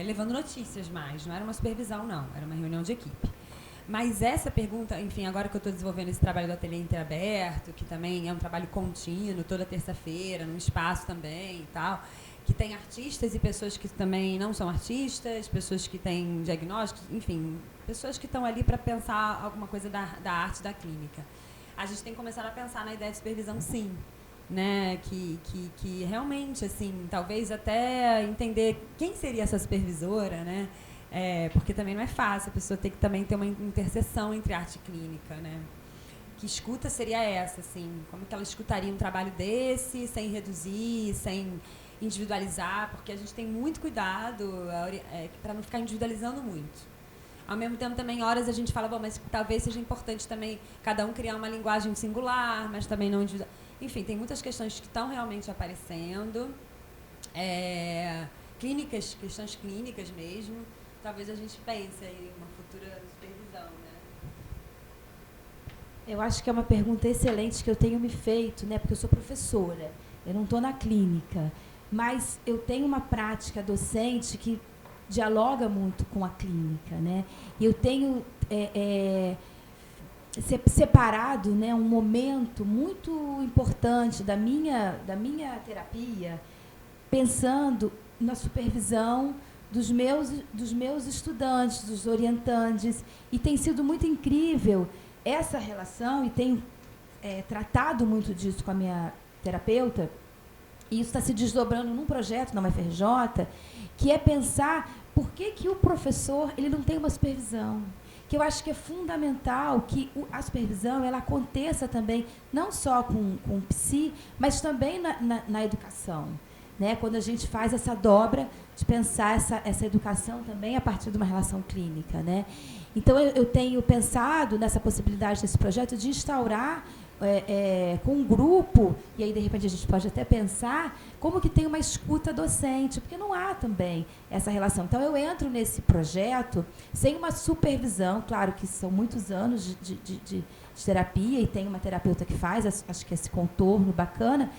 Levando notícias mais. Não era uma supervisão, não. Era uma reunião de equipe. Mas essa pergunta, enfim, agora que eu estou desenvolvendo esse trabalho do Ateliê Interaberto, que também é um trabalho contínuo, toda terça-feira, num espaço também e tal, que tem artistas e pessoas que também não são artistas, pessoas que têm diagnósticos, enfim, pessoas que estão ali para pensar alguma coisa da arte da clínica. A gente tem que começar a pensar na ideia de supervisão, sim, né? Que realmente, assim, talvez até entender quem seria essa supervisora, né? Porque também não é fácil, a pessoa tem que também ter uma interseção entre arte e clínica, né? Que escuta seria essa, assim? Como que ela escutaria um trabalho desse, sem reduzir, sem individualizar? Porque a gente tem muito cuidado para não ficar individualizando muito. Ao mesmo tempo, também, horas a gente fala, bom, mas talvez seja importante também cada um criar uma linguagem singular, mas também não individual. Enfim, tem muitas questões que estão realmente aparecendo. Questões clínicas mesmo. Talvez a gente pense em uma futura supervisão, né? Eu acho que é uma pergunta excelente que eu tenho me feito, né? Porque eu sou professora, eu não estou na clínica, mas eu tenho uma prática docente que dialoga muito com a clínica, né? E eu tenho separado, né, um momento muito importante da minha terapia, pensando na supervisão dos meus estudantes, dos orientantes, e tem sido muito incrível essa relação, e tenho tratado muito disso com a minha terapeuta, e isso está se desdobrando num projeto na UFRJ, que é pensar por que o professor ele não tem uma supervisão, que eu acho que é fundamental que a supervisão ela aconteça também, não só com o psi, mas também na educação. Né, quando a gente faz essa dobra de pensar essa educação também a partir de uma relação clínica. Né? Então, eu tenho pensado nessa possibilidade desse projeto de instaurar com um grupo, e aí, de repente, a gente pode até pensar como que tem uma escuta docente, porque não há também essa relação. Então, eu entro nesse projeto sem uma supervisão, claro que são muitos anos de terapia, e tem uma terapeuta que faz, acho que esse contorno bacana,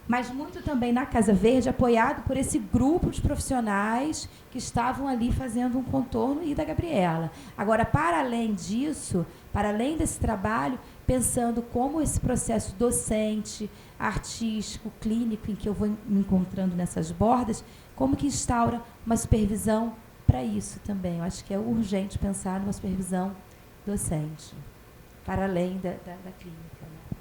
mas muito também na Casa Verde, apoiado por esse grupo de profissionais que estavam ali fazendo um contorno, e da Gabriela. Agora, para além disso, para além desse trabalho, pensando como esse processo docente, artístico, clínico, em que eu vou me encontrando nessas bordas, como que instaura uma supervisão para isso também. Eu acho que é urgente pensar numa supervisão docente, para além da clínica, né?